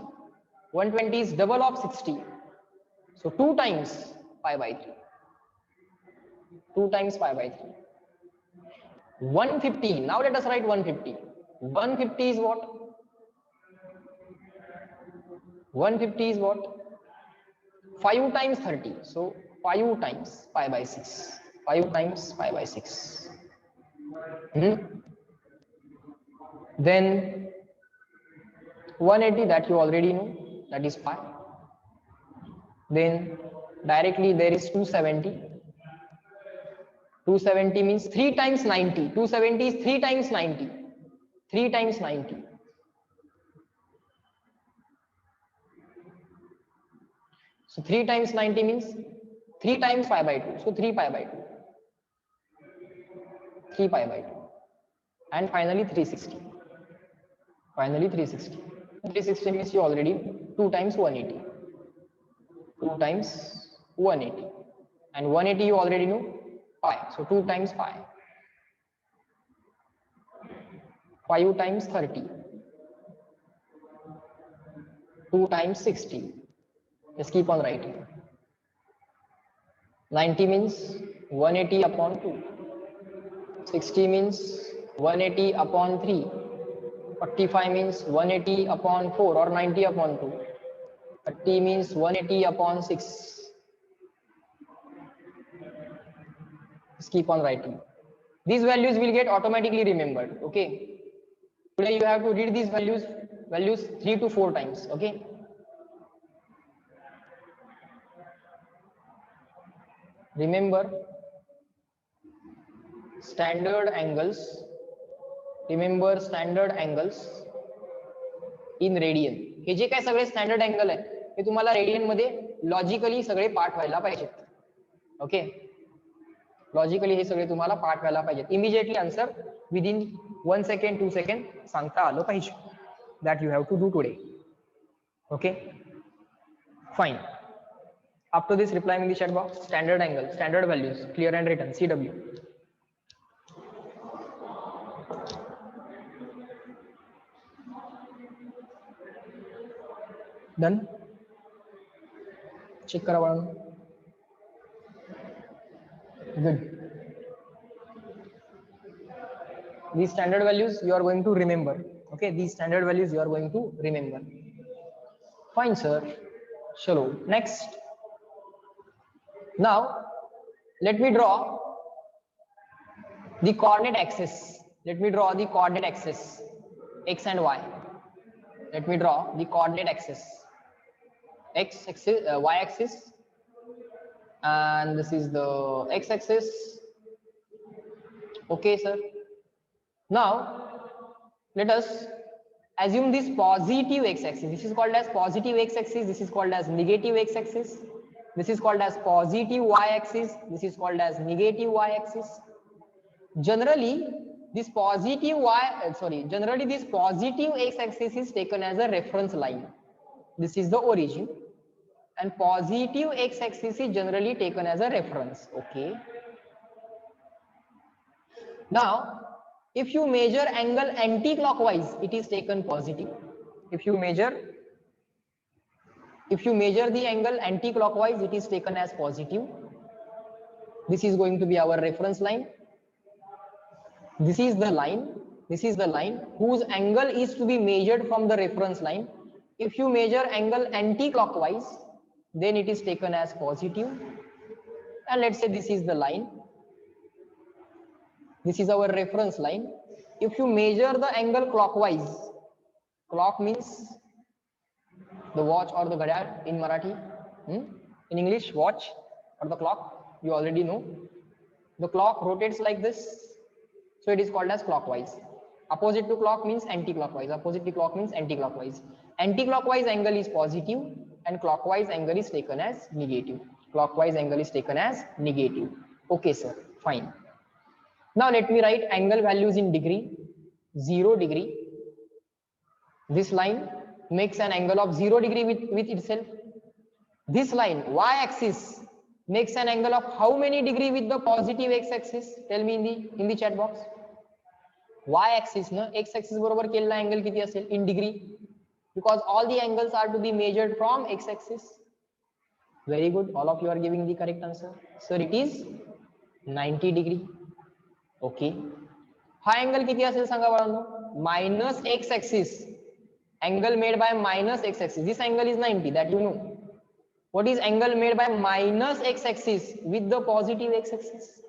120 is double of 60. So 2 times pi by 3. 2 times pi by 3. 150. Now let us write 150. 150 is what? 150 is what? 5 times 30. So 5 times pi by 6. 5 times pi by 6. Then 180, that you already know, that is pi. Then directly there is 270. 270 means 3 times 90. 270 is 3 times 90. 3 times 90. So 3 times 90 means 3 times pi by 2. So 3 pi by 2. 3 pi by 2, and finally 360. Finally 360. 360 means you already 2 times 180. 2 times 180. And 180 you already know pi. So 2 times pi. 5 times 30. 2 times 60. Just keep on writing. 90 means 180 upon 2. 60 means 180 upon 3. 45 means 180 upon 4 or 90 upon 2. 30 means 180 upon 6. Just keep on writing. These values will get automatically remembered. Okay. Today you have to read these values 3 to 4 times. Okay. Remember standard angles. Remember standard angles in radian. हे जे काय सगळे standard angle आहे हे तुम्हाला radian मध्ये logically सगळे पाठ व्हायला पाहिजेत. Okay. Logically हे सगळे तुम्हाला पाठ व्हायला पाहिजेत. Immediately answer within 1 second 2 second सांगता आलं पाहिजे. That you have to do today. Okay. Fine. After this, reply in the chat box. Standard angle, standard values, clear and written. CW. Done. Check kara one. Good. These standard values you are going to remember. Okay, these standard values you are going to remember. Fine, sir. Chalo. Next. Now, let me draw the coordinate axis. Let me draw the coordinate axis, x and y. Let me draw the coordinate axis, x axis, y axis, and this is the x axis. Okay, sir. Now, let us assume this positive x axis. This is called as positive x axis. This is called as negative x axis. This is called as positive y axis. This is called as negative y axis. Generally this positive x axis is taken as a reference line. This is the origin, and positive x axis is generally taken as a reference. Okay. Now if you measure angle anti-clockwise, it is taken positive. If you measure the angle anti-clockwise, it is taken as positive. This is going to be our reference line. This is the line whose angle is to be measured from the reference line. If you measure angle anti-clockwise, then it is taken as positive. And let's say this is the line. This is our reference line. If you measure the angle clockwise, clock means the watch or the ghadial in Marathi. In English, watch or the clock, you already know. The clock rotates like this, so it is called as clockwise. Opposite to clock means anti-clockwise. Opposite to clock means anti-clockwise. Anti-clockwise angle is positive and clockwise angle is taken as negative. Clockwise angle is taken as negative. Okay, sir. Fine. Now let me write angle values in degree. 0 degree. This line makes an angle of 0 degree with itself. This line y-axis makes an angle of how many degree with the positive x-axis? Tell me in the chat box. Y-axis na x-axis बरोबर केलेला angle किती असेल in degree? Because all the angles are to be measured from x-axis. Very good. All of you are giving the correct answer. So it is 90 degree. Okay. हा angle किती असेल सांगा बाळांनो? Minus x-axis. Angle made by minus x-axis. This angle is 90. That you know. What is angle made by minus x-axis with the positive x-axis?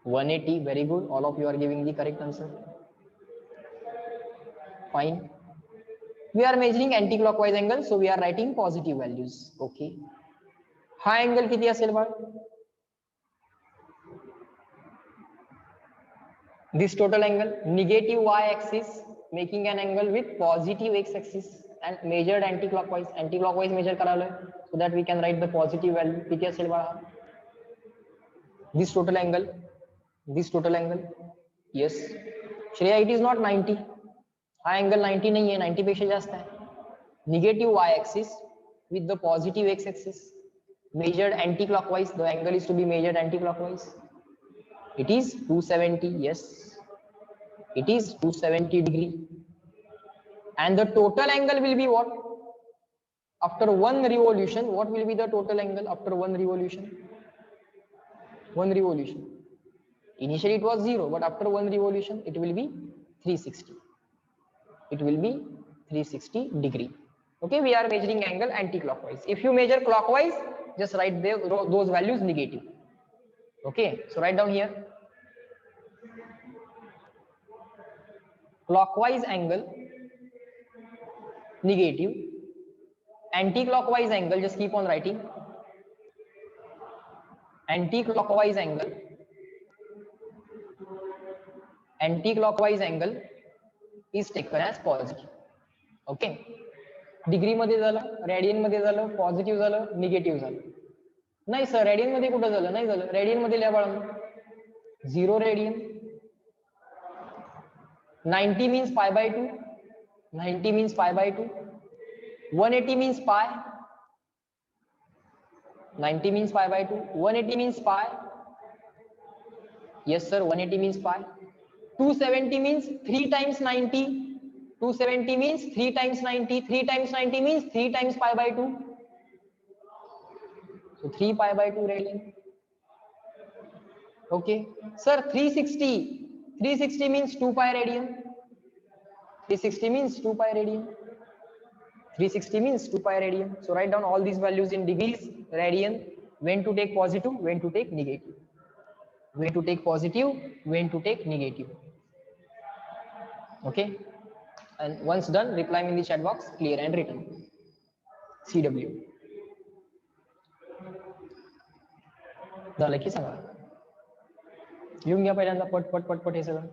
180. Very good. All of you are giving the correct answer. Fine. We are measuring anti-clockwise angle, so we are writing positive values. Okay. हा angle किती असेल बाळ? This total angle, negative y-axis, making an angle with positive x-axis and measured anti-clockwise. Anti-clockwise measure करालोय, so that we can write the positive value. किती असेल बाळा? This total angle this total angle? Yes. Shreya, it is not 90. हा angle 90 नहीं है, 90 पेक्षा जास्त है. Negative y axis with the positive x axis measured anti-clockwise. The angle is to be measured anti-clockwise. It is 270. Yes, it is 270 degree. And the total angle will be what? After one revolution, what will be the total angle after one revolution? One revolution. Initially it was 0, but after one revolution it will be 360. It will be 360 degree. Okay, we are measuring angle anti-clockwise. If you measure clockwise, just write those values negative. Okay, so write down here. Clockwise angle negative, anti-clockwise angle, just keep on writing. Anti-clockwise angle is taken as positive. Okay, degree मध्ये झालं, radian मध्ये झालं, positive झालं, negative झालं. नाही sir, radian मध्ये कुठं झालं? नाही झालं. रेडियन मध्ये लिहा बाळा, 0 radian. 90 means pi by 2. 90 means pi by 2. 180 means pi. 90 means pi by 2. 180 means pi. Yes sir, 180 means pi. 270 means 3 times 90. 270 means 3 times 90. 3 times 90 means 3 times pi by 2. So 3 pi by 2 radian. Okay. Sir, 360 means 2 pi radian. 360 means 2 pi radian. 360 means 2 pi radian. So write down all these values in degrees, radian, when to take positive, when to take negative. When to take positive, when to take negative. Okay. And once done, reply me in the chat box, clear and written. CW. झालं की सांगा. लिहून घ्या पहिल्यांदा पट पट पट पट हे सगळं,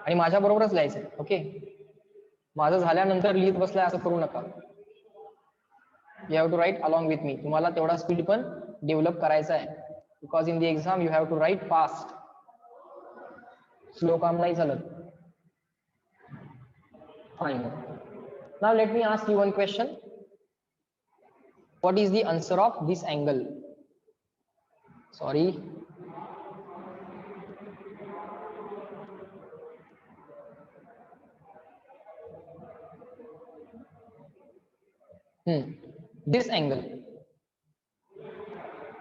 आणि माझ्या बरोबरच लिहायचं. ओके, माझं झाल्यानंतर लिहित बसलाय असं करू नका. You have to write along with me. तुम्हाला तेवढा स्पीड पण डेव्हलप करायचा आहे, because in the exam you have to write fast. Slow काम नाही चालत. Fine. Now let me ask you one question. What is the answer of this angle? Sorry. This angle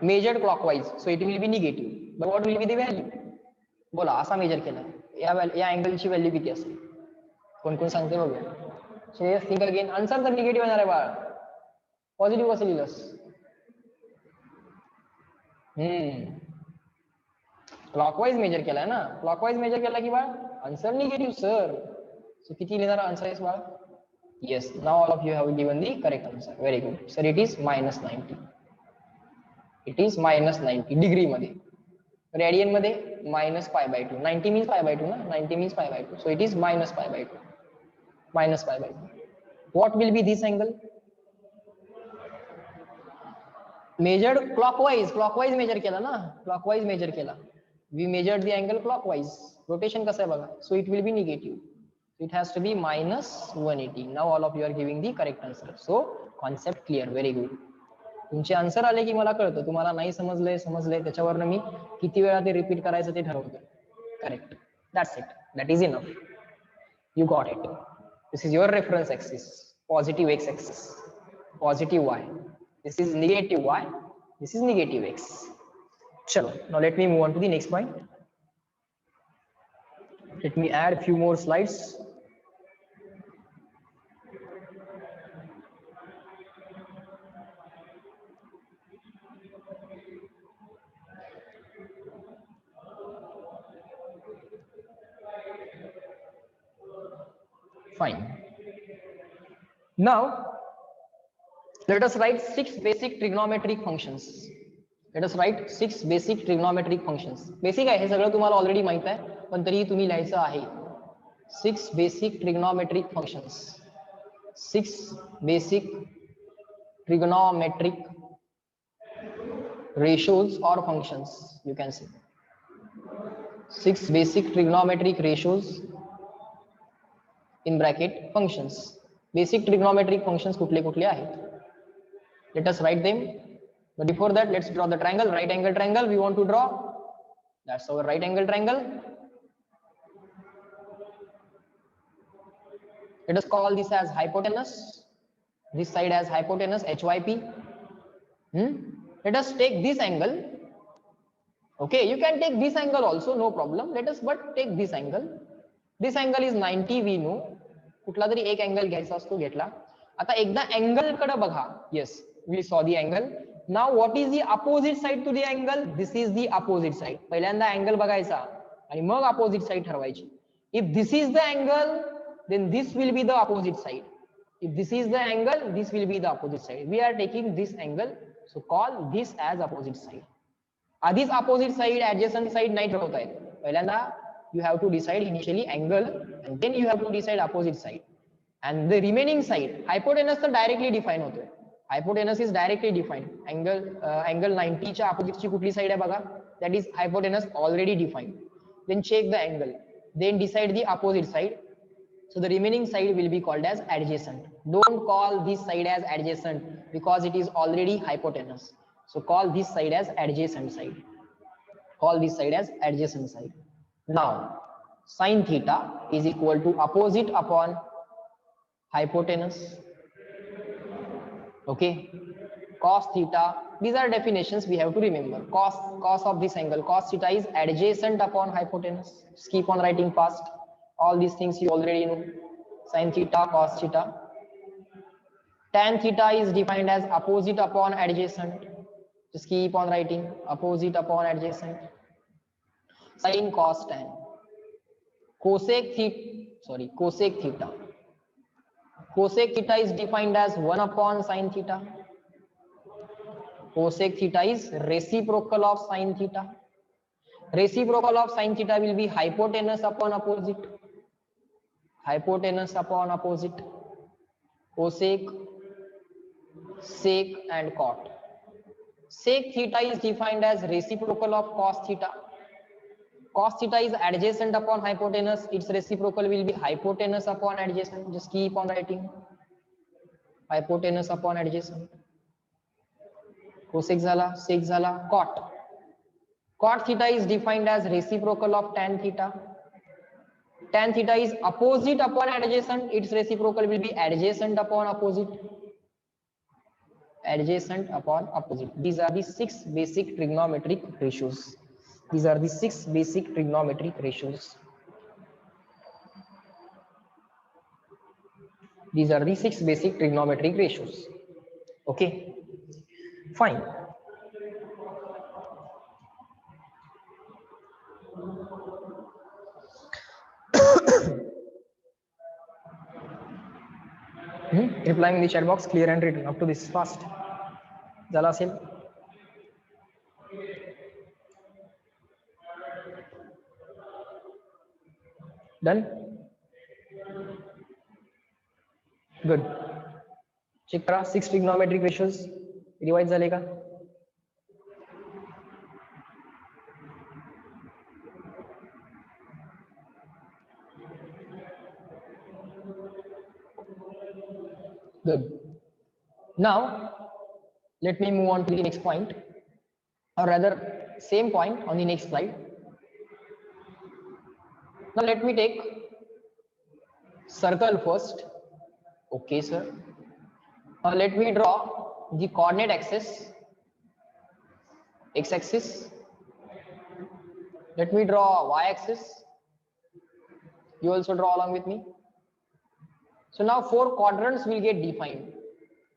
measured clockwise, so it will be negative. But what will be the value? बोला, असा major केला, या अँगलची value किती असेल? कोण कोण सांगते बघूया. Shreyas, think again. आन्सर तर निगेटिव्ह येणार आहे बाळ. पॉझिटिव्ह कसं लिहिलंस? क्लॉकवाइज मेजर केलाय ना. क्लॉकवाइज मेजर केला की बाळ आन्सर निगेटिव्ह सर. सो किती लिहिणार आन्सर आहे बाळ? Yes, now all of you have given the correct answer. Very good sir. It is -90. It is -90 degree मध्ये. रेडियन मध्ये -π/2. 90 मीन्स π/2 ना. 90 means π/2. So it is -π/2. -π/2. What will be this angle? Measured clockwise. Clockwise measure केला ना. Clockwise measure केला. We measured the angle clockwise. Rotation कसं आहे बघा. So it will be negative. It has to be -180. Now all of you are giving the correct answer. So concept clear. Very good. तुमचे answer आले की मला कळतं तुम्हाला नाही समजलंय त्याच्यावरनं मी किती वेळा ते रिपीट करायचं ते ठरवतो. Correct. That's it. That is enough. You got it. This is your reference axis, positive x axis, positive y. This is negative y. This is negative x. Chalo. Now let me move on to the next point. Let me add a few more slides. Fine. Now let us write 6 basic trigonometric functions. Let us write 6 basic trigonometric functions. Basic आहे हे सगळं तुम्हाला already माहित आहे, पण तरी तुम्ही लिहायचं आहे. 6 basic trigonometric functions. 6 basic trigonometric ratios or functions, you can say. 6 basic trigonometric ratios in bracket functions. Basic trigonometric functions कुठले कुठले आहेत? Let us write them. But before that, let's draw the triangle. Right angle triangle we want to draw. That's our right angle triangle. Let us call this as hypotenuse. This side as hypotenuse, HYP. Let us take this angle. Okay, you can take this angle also, no problem. Let us but take this angle. This angle is 90, we know. कुठला तरी एक angle घ्यायचा असतो, घेतला. आता एकदा angle कडे बघा. Yes, we saw the angle. Now what is the opposite side to the angle? This is the opposite side. पहिल्यांदा अँगल बघायचा आणि मग opposite side ठरवायची. If this is the angle, then this will be the opposite side. If this is the angle, this will be the opposite side. We are taking this angle, so call this as opposite side. आधीच opposite side, adjacent side नाही ठरवता येत. पहिल्यांदा you have to decide initially angle and then you have to decide opposite side. And the remaining side, hypotenuse तर directly define होतोय. Hypotenuse is directly defined. Angle 90 च्या opposite ची कुठली side आहे बघा. That is hypotenuse already defined. Then check the angle. Then decide the opposite side. So the remaining side will be called as adjacent. Don't call this side as adjacent because it is already hypotenuse. So call this side as adjacent side. Call this side as adjacent side. Now, sin theta is equal to opposite upon hypotenuse. Okay. Cos theta. These are definitions we have to remember. Cos of this angle. Cos theta is adjacent upon hypotenuse. Just keep on writing fast. All these things you already know. Sin theta, cos theta. Tan theta is defined as opposite upon adjacent. Just keep on writing opposite upon adjacent. Sin, cos, tan. Cosec theta. Cosec theta is defined as 1 upon sin theta. Cosec theta is reciprocal of sin theta. Reciprocal of sin theta will be hypotenuse upon opposite. Hypotenuse upon opposite. Cosec, sec and cot. Sec theta is defined as reciprocal of cos theta. Cos theta is adjacent upon hypotenuse. Its reciprocal will be hypotenuse upon adjacent. Just keep on writing. Hypotenuse upon adjacent. Cosec zala, sec zala, cot. Cot theta is defined as reciprocal of tan theta. Tan theta is opposite upon adjacent. Its reciprocal will be adjacent upon opposite. Adjacent upon opposite. These are the 6 basic trigonometric ratios. These are the 6 basic trigonometric ratios. These are the 6 basic trigonometric ratios. Okay, fine. Replying in the chat box, clear and written up to this fast. Zala aseल. Done? Good. Check करा 6 trigonometric ratios. Revise झाले का? Good. Now, let me move on to the next point, or rather, same point on the next slide. Now, let me take circle first. Okay, sir. Now, let me draw the coordinate axis, x-axis. Let me draw y-axis. You also draw along with me. So now 4 quadrants will get defined.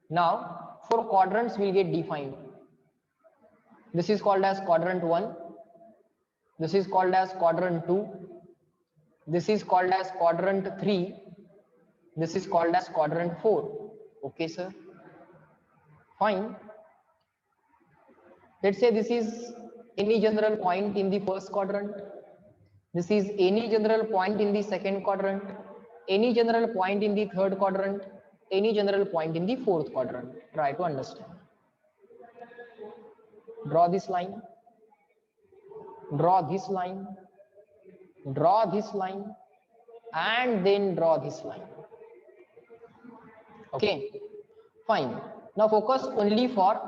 Now 4 quadrants will get defined. This is called as quadrant 1. This is called as quadrant 2. This is called as quadrant 3. This is called as quadrant 4. Okay, sir. Fine. Let's say this is any general point in the first quadrant. This is any general point in the second quadrant. Any general point in the third quadrant, any general point in the fourth quadrant. Try to understand. Draw this line. Draw this line. draw this line, and then draw this line. Okay, fine. Now focus only for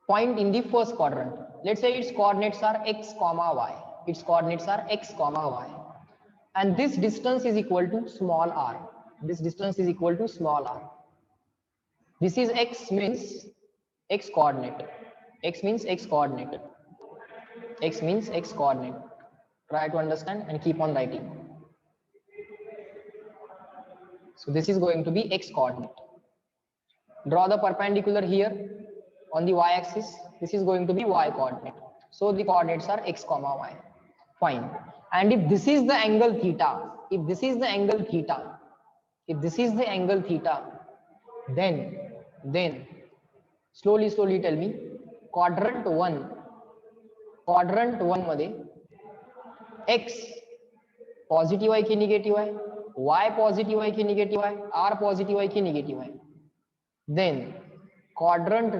point in the first quadrant. Let's say its coordinates are x comma y. Its coordinates are x comma y, and this distance is equal to small r. This distance is equal to small r. This is x, means x coordinate. X means x coordinate. X means x coordinate. Try to understand and keep on writing. So this is going to be x coordinate. Draw the perpendicular here on the y axis. This is going to be y coordinate. So the coordinates are x comma y. Fine. And if this is the angle theta, if this is the angle theta, if this is the angle theta, then slowly tell me, quadrant 1 मध्ये x positive आहे की negative आहे, y positive आहे की negative आहे, r positive आहे की negative आहे. देन क्वाड्रंट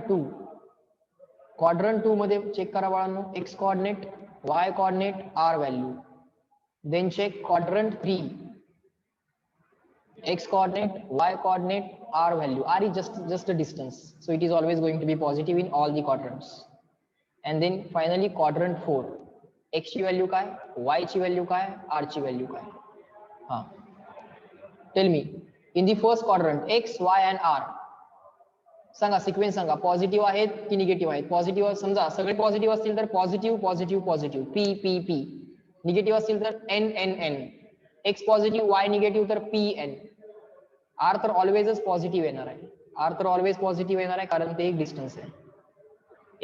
2 मध्ये चेक करा बाळांनो, x coordinate, y coordinate, r value. Then check quadrant 3, x coordinate, y coordinate, r value. R is just a distance, so it is always going to be positive in all the quadrants. And then finally quadrant 4, x ची value काय, y ची value काय, r ची value काय. हाँ, tell me in the first quadrant x, y and r Sanga, sequence Sanga, positive आहेत की negative आहेत. पॉझिटिव्ह समजा सगळे पॉझिटिव्ह असतील तर positive positive positive p p p, negative असतील तर n n n, x positive y negative तर p n. r तर ऑलवेजच पॉझिटिव्ह येणार आहे. r तर ऑलवेज पॉझिटिव्ह येणार आहे कारण ते एक डिस्टन्स आहे.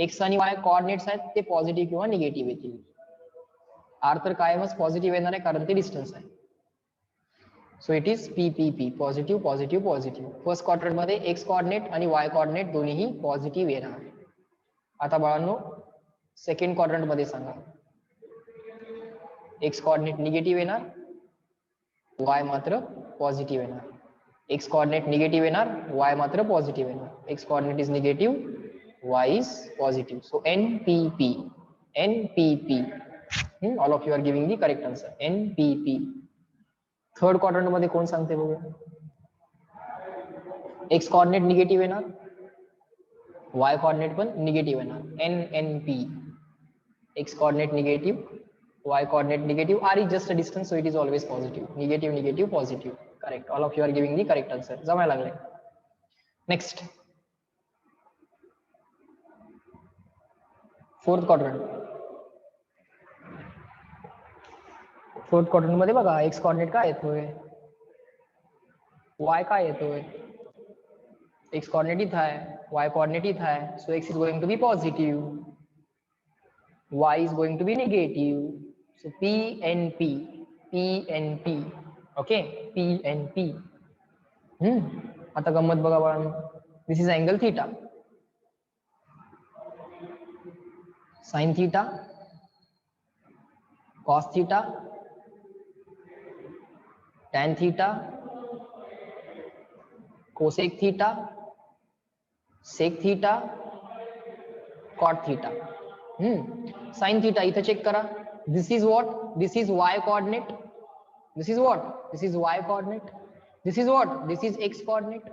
x आणि y कोऑर्डिनेट्स आहेत ते पॉझिटिव्ह किंवा निगेटिव्ह येतील. r तर कायमच पॉझिटिव्ह येणार आहे कारण ते डिस्टन्स आहे. So it is p p p, positive positive positive. First quadrant मध्ये x कोऑर्डिनेट आणि y कोऑर्डिनेट दोन्हीही पॉझिटिव्ह येणार. आता बाळांनो सेकंड क्वाड्रंट मध्ये सांगा, x कोऑर्डिनेट निगेटिव्ह येणार, y मात्र पॉझिटिव्ह येणार. x कोऑर्डिनेट निगेटिव्ह येणार, y मात्र पॉझिटिव्ह येणार. x coordinate is negative, y is positive. So NPP, NPP. All of you are giving the correct answer, NPP. Third quadrant मध्ये कोण सांगते बघूया. x कोऑर्डिनेट निगेटिव्ह येणार, y कोऑर्डिनेट पण negative येणार. NNP. x coordinate negative, y coordinate negative, r is just a distance, so it is always positive. Negative negative positive. Correct. All of you are giving the correct answer. जमायला लागले. Next, fourth quadrant. Fourth quadrant मध्ये बघा, x coordinate काय येतोय, y काय येतोय. x coordinate इथं आहे, y कोऑर्डिनेट इथं आहे, so x is going to be positive, y is going to be negative. So PNP, PNP. Okay, PNP. आता गंमत बघा बाळांनो, this is angle theta, sine theta, cos theta, tan theta, cosec theta, sec theta, cot theta. Sine theta इथे check करा. This is what? This is y coordinate. This is what? This is y coordinate. This is what? This is x coordinate.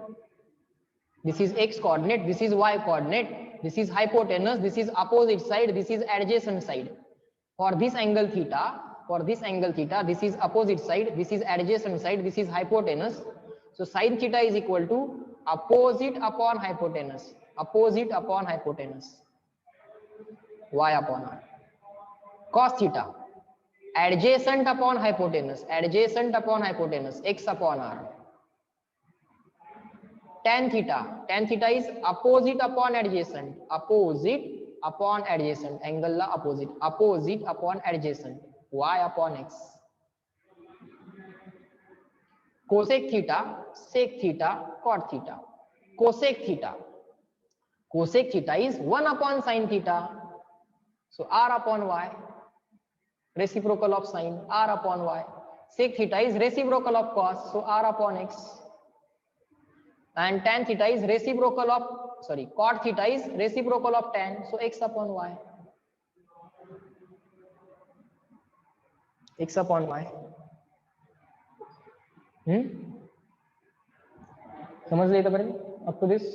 This is x coordinate. This is y coordinate. This is hypotenuse. This is opposite side. This is adjacent side. For this angle theta, this is opposite side. This is adjacent side. This is hypotenuse. So sin theta is equal to opposite upon hypotenuse. Opposite upon hypotenuse. Y upon r. Cos theta, adjacent upon hypotenuse, adjacent upon hypotenuse, x upon r. Tan theta is opposite upon adjacent, opposite upon adjacent, angle la opposite, opposite upon adjacent, y upon x. Cosec theta, sec theta, cot theta. Cosec theta is 1 upon sin theta, so r upon y. Reciprocal of sine, r upon y. Sec theta is reciprocal of cos, so r upon x. And tan theta is reciprocal of, cot theta is reciprocal of tan, so x upon y. x upon y. समजलं इथपर्यंत up to this?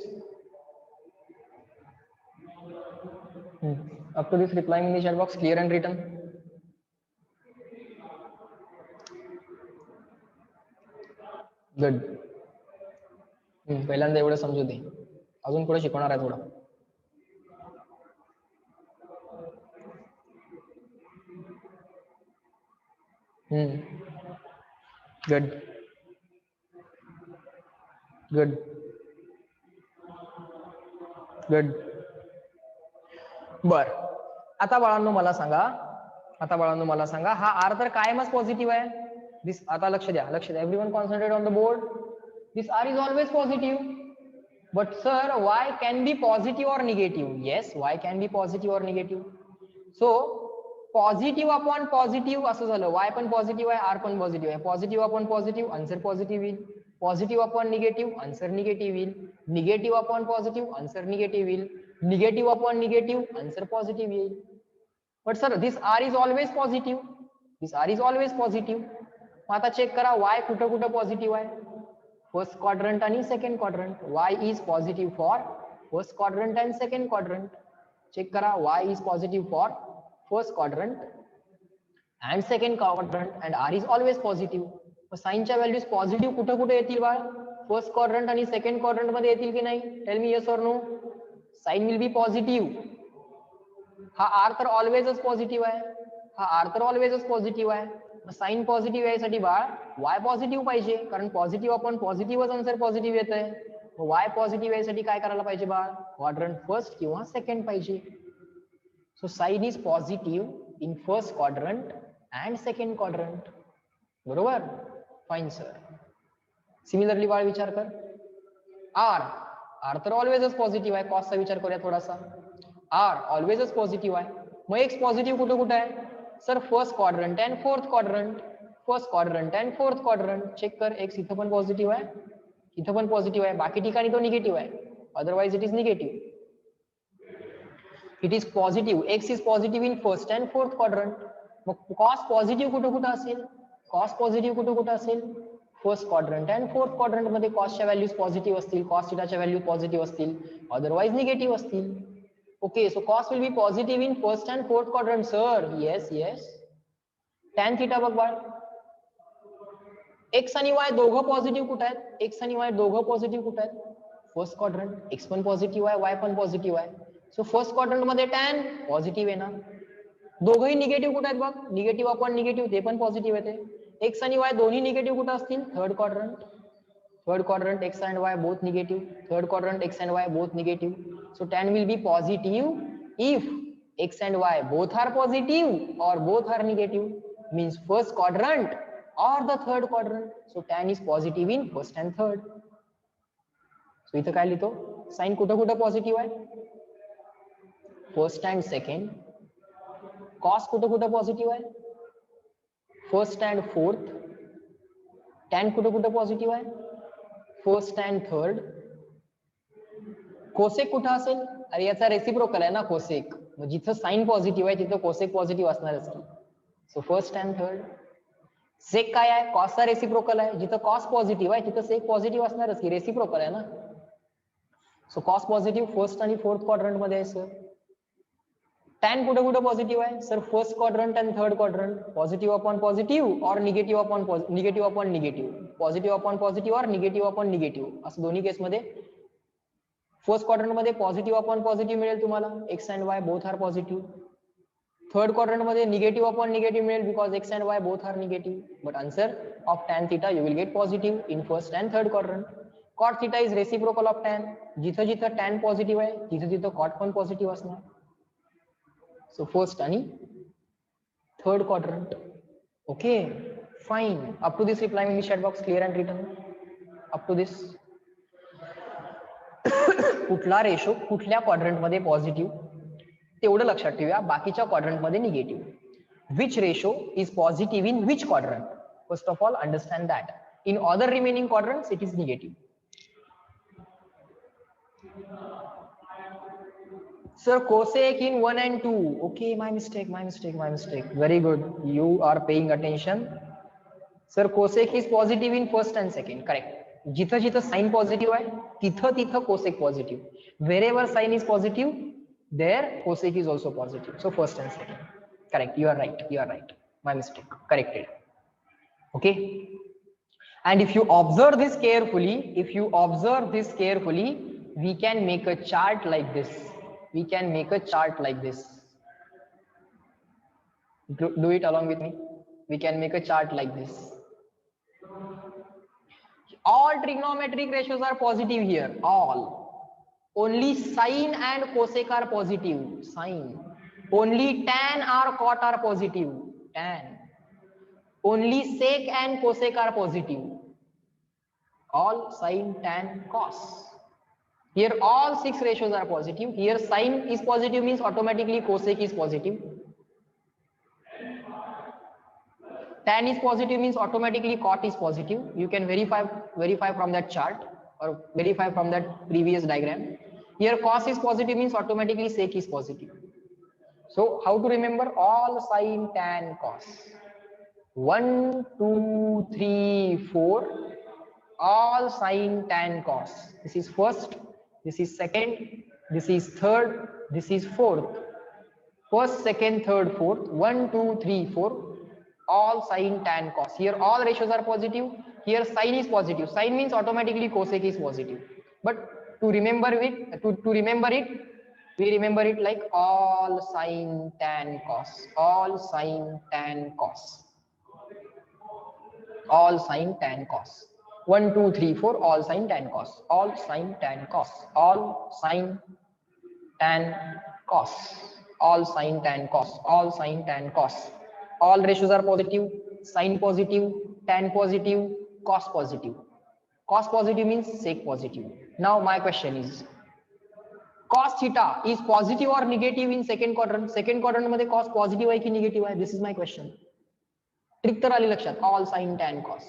Up to this, replying in the chat box, clear and written. Good. पहिल्यांदा एवढं समजू दे, अजून पुढे शिकवणार आहे थोडं. Good. Good. Good. बर, आता बाळांनो मला सांगा, हा आर तर कायमच पॉझिटिव्ह आहे. दिस, आता लक्ष द्या, everyone concentrate on the board. This R is always positive. But sir, Y can be positive or negative? Yes, Y can be positive or negative. So positive upon positive असं झालं. वाय पण positive आहे, are पण positive आहे. Positive upon positive, answer positive येईल. Positive upon negative, answer negative येईल. Negative upon positive, answer negative येईल. Negative upon negative, answer positive येईल. But sir, this R is always positive. This R is always positive. मग आता check करा, Y कुठं कुठं positive आहे. फर्स्ट क्वाड्रंट आणि second quadrant. Y is positive for first quadrant and second quadrant. Check करा, Y is positive for first quadrant and second quadrant and R is always positive. साइनच्या values positive कुठं कुठे येतील बाळ? First quadrant आणि second quadrant मध्ये येतील की नाही? Tell me yes or no. Sine will be positive. हा आर तर ऑलवेजच पॉझिटिव्ह आहे. हा आर तर ऑलवेजच पॉझिटिव्ह आहे. साइन पॉझिटिव्ह यायसाठी बाळ वाय पॉझिटिव्ह पाहिजे, कारण पॉझिटिव्ह अपॉन पॉझिटिव्हच आन्सर पॉझिटिव्ह येत आहे. वाय पॉझिटिव्ह यायसाठी काय करायला पाहिजे बाळ? क्वाड्रंट फर्स्ट किंवा सेकंड पाहिजे. So sine is positive in first quadrant and second quadrant. बरोबर? Fine sir. सिमिलरली बाळ विचार कर, आर. आर तर ऑलवेजच पॉझिटिव्ह आहे. कॉसचा विचार करूया थोडासा. आर ऑलवेजच पॉझिटिव्ह आहे. मग एक्स पॉझिटिव्ह कुठं कुठं आहे? Sir, first quadrant and fourth quadrant. First quadrant and fourth quadrant. Check कर, एक्स इथं पण पॉझिटिव्ह आहे, इथं पण पॉझिटिव्ह आहे. बाकी ठिकाणी तो निगेटिव्ह आहे. Otherwise it is negative. It is positive. X is positive in first and fourth quadrant. मग कॉस पॉझिटिव्ह कुठं कुठं असेल? कॉस पॉझिटिव्ह कुठं कुठं असेल? First quadrant and fourth quadrant मध्ये कॉसच्या व्हॅल्यूज पॉझिटिव्ह असतील, कॉस थिटाच्या व्हॅल्यू पॉझिटिव्ह असतील, अदरवाइज निगेटिव्ह असतील. Okay, so cos will be positive in first and fourth quadrant. Sir, yes yes. Tan theta बघ बाळ, एक्स आणि वाय दोघं पॉझिटिव्ह कुठं आहेत? एक्स आणि वाय दोघं पॉझिटिव्ह कुठं आहेत? First quadrant. एक्स पण पॉझिटिव्ह आहे, वाय पण पॉझिटिव्ह आहे. सो फर्स्ट क्वाड्रंट मध्ये टॅन पॉझिटिव्ह येणार. दोघंही निगेटिव्ह कुठं आहेत बघ? निगेटिव्ह अपॉन निगेटिव्ह, ते पण पॉझिटिव्ह येते. एक्स आणि वाय दोन्ही निगेटिव्ह कुठं असतील? Third quadrant. Third quadrant x and y both negative. Third quadrant x and y both negative. So tan will be positive if x and y both are positive or both are negative. Means first quadrant or the third quadrant. So tan is positive in first and third. So इथं काय लिहितो? Sign कुठं कुठं positive आहे? First and second. Cos कुठं कुठं positive आहे? First and fourth. Tan कुठं कुठं पॉझिटिव्ह आहे? First and third. कोसेक कुठं असेल? अरे याचा रेसिप्रोकल आहे ना कोसेक. मग जिथं साइन पॉझिटिव्ह आहे तिथं कोसेक पॉझिटिव्ह असणारच की. So first and third. Sec काय आहे? कॉसचा रेसिप्रोकल आहे. जिथं कॉस पॉझिटिव्ह आहे तिथं सेक पॉझिटिव्ह असणारच की, रेसिप्रोकल आहे ना. सो कॉस पॉझिटिव्ह फर्स्ट आणि फोर्थ क्वाड्रंट मध्ये आहे सर. टॅन कुठं कुठं पॉझिटिव्ह आहे? Sir first quadrant and third quadrant. Positive upon positive or negative upon negative upon negative. Positive upon positive or negative upon negative असं दोन्ही केसमध्ये. First quadrant मध्ये पॉझिटिव्ह अपॉन पॉझिटिव्ह मिळेल तुम्हाला, X and Y both are positive. Third quadrant मध्ये negative upon negative मिळेल because X and Y both are negative. But answer of tan theta you will get positive in first and third quadrant. Cot theta is reciprocal of tan. जिथं जिथं tan positive आहे तिथं तिथं cot पण positive असणार. So first आणि third quadrant. Okay, fine. Up to this reply in the chat box, clear and written. Up to this. कुठला ratio कुठल्या क्वाड्रंट मध्ये पॉझिटिव्ह तेवढं लक्षात ठेवूया, बाकीच्या क्वाड्रंट मध्ये negative. Which ratio is positive in which quadrant? First of all understand that. In other remaining quadrants it is negative. Sir, cosec in 1 and 2. Okay, my mistake. Very good. You are paying attention. Sir, cosec is positive in first and second. Correct. जिथं जिथं sign positive आहे तिथं तिथं cosec positive. Wherever sign is positive, there cosec is also positive. So first and second. Correct. You are right. My mistake. Corrected. Okay. And if you observe this carefully, we can make a chart like this. Do it along with me. We can make a chart like this. All trigonometric ratios are positive here. All. Only sine and cosec are positive. Sine. Only tan or cot are positive. Tan. Only sec and cosec are positive. All sine, tan, cos. Here all 6 ratios are positive. Here sine is positive means automatically cosec is positive. Tan is positive means automatically cot is positive. You can verify from that chart or verify from that previous diagram. Here cos is positive means automatically sec is positive. So how to remember? All sine, tan, cos. 1, 2, 3, 4. All sine, tan, cos. This is first, this is second, this is third, this is fourth. First, second, third, fourth. 1, 2, 3, 4. All sine, tan, cos. Here all ratios are positive. Here sine is positive. Sine means automatically cosec is positive. But to remember it, we remember it like all sine, tan, cos. All sine, tan, cos. All sine, tan, cos. 1, 2, 3, 4. All sine, tan, cos. All sine, tan, cos. All sine, tan, cos. All sine, tan, cos. All sine, tan, cos. All ratios are positive. Sine positive, tan positive, cos positive. Cos positive means sec positive. Now my question is, cos theta is positive or negative in second quadrant? Second quadrant मध्ये cos positive आहे की negative आहे? This is my question. Trick तर आली लक्षात. All sine, tan, cos.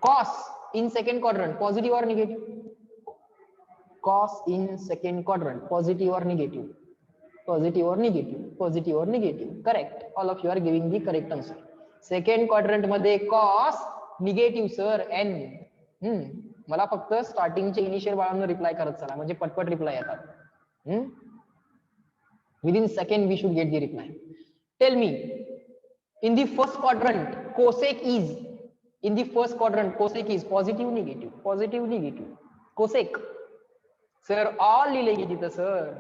Cos in second quadrant positive or negative? Cos in second quadrant positive or negative? Positive or negative? Positive or negative? Correct. All of you are giving the correct answer. Second quadrant मध्ये cos negative sir n. मला फक्त स्टार्टिंगचे initial बाळांना reply करत चला म्हणजे पटपट reply येतात. Within second we should get the reply. Tell me, in the first quadrant cosec is, positive, negative? Positive, negative. Cosec. Sir, all लिहिलेगी तिथं sir.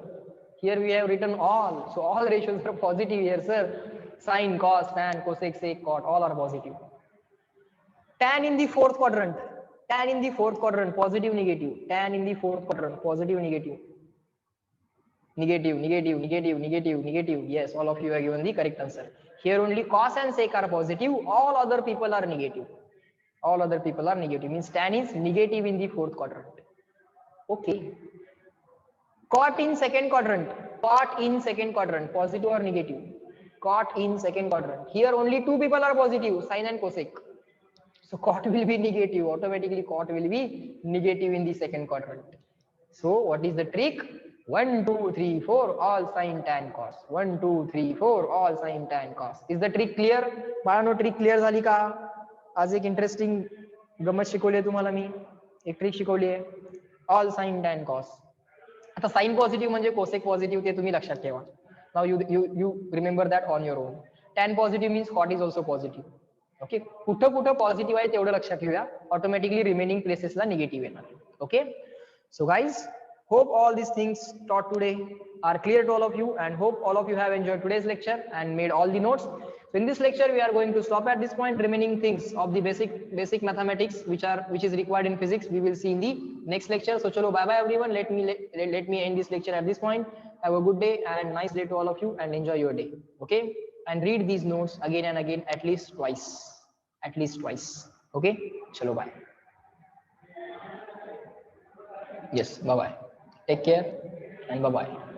Here we have written all. So all ratios are positive here, sir. Sine, cos, tan, cosec, sec, cot, all are positive. Tan in the fourth quadrant. Positive, negative. Tan in the fourth quadrant. Positive, negative. Negative. Yes, all of you have given the correct answer. Here only cos and sec are positive. All other people are negative. Means tan is negative in the fourth quadrant. Okay. Cot in second quadrant. Positive or negative? Cot in second quadrant. Here only 2 people are positive, sine and cosec. So cot will be negative. Automatically cot will be negative in the second quadrant. So what is the trick? 1, 2, 3, 4 all sine, tan, cos. 1, 2, 3, 4 all sine, tan, cos. Is the trick clear? बाळांनो trick clear झाली का? आज एक interesting गमत शिकवली आहे तुम्हाला मी. एक ट्रिक शिकवली आहे. All sine, tan, cos. आता साइन पॉझिटिव्ह म्हणजे कोसेक पॉझिटिव्ह ते तुम्ही लक्षात ठेवा. Now you remember that on your own. Tan positive means cot is also positive. Okay, कुठं पॉझिटिव्ह आहे तेवढं लक्षात ठेवूया. ऑटोमॅटिकली रिमेनिंग प्लेसेसला निगेटिव्ह येणार. Okay, so guys, hope all these things taught today are clear to all of you, and hope all of you have enjoyed today's lecture and made all the notes. So in this lecture we are going to stop at this point. Remaining things of the basic mathematics which is required in physics we will see in the next lecture. So chalo, bye bye everyone. Let me end this lecture at this point. Have a good day and nice day to all of you, and enjoy your day. Okay, and read these notes again and again at least twice. Okay, chalo, bye. Yes, bye bye. Take care and bye bye.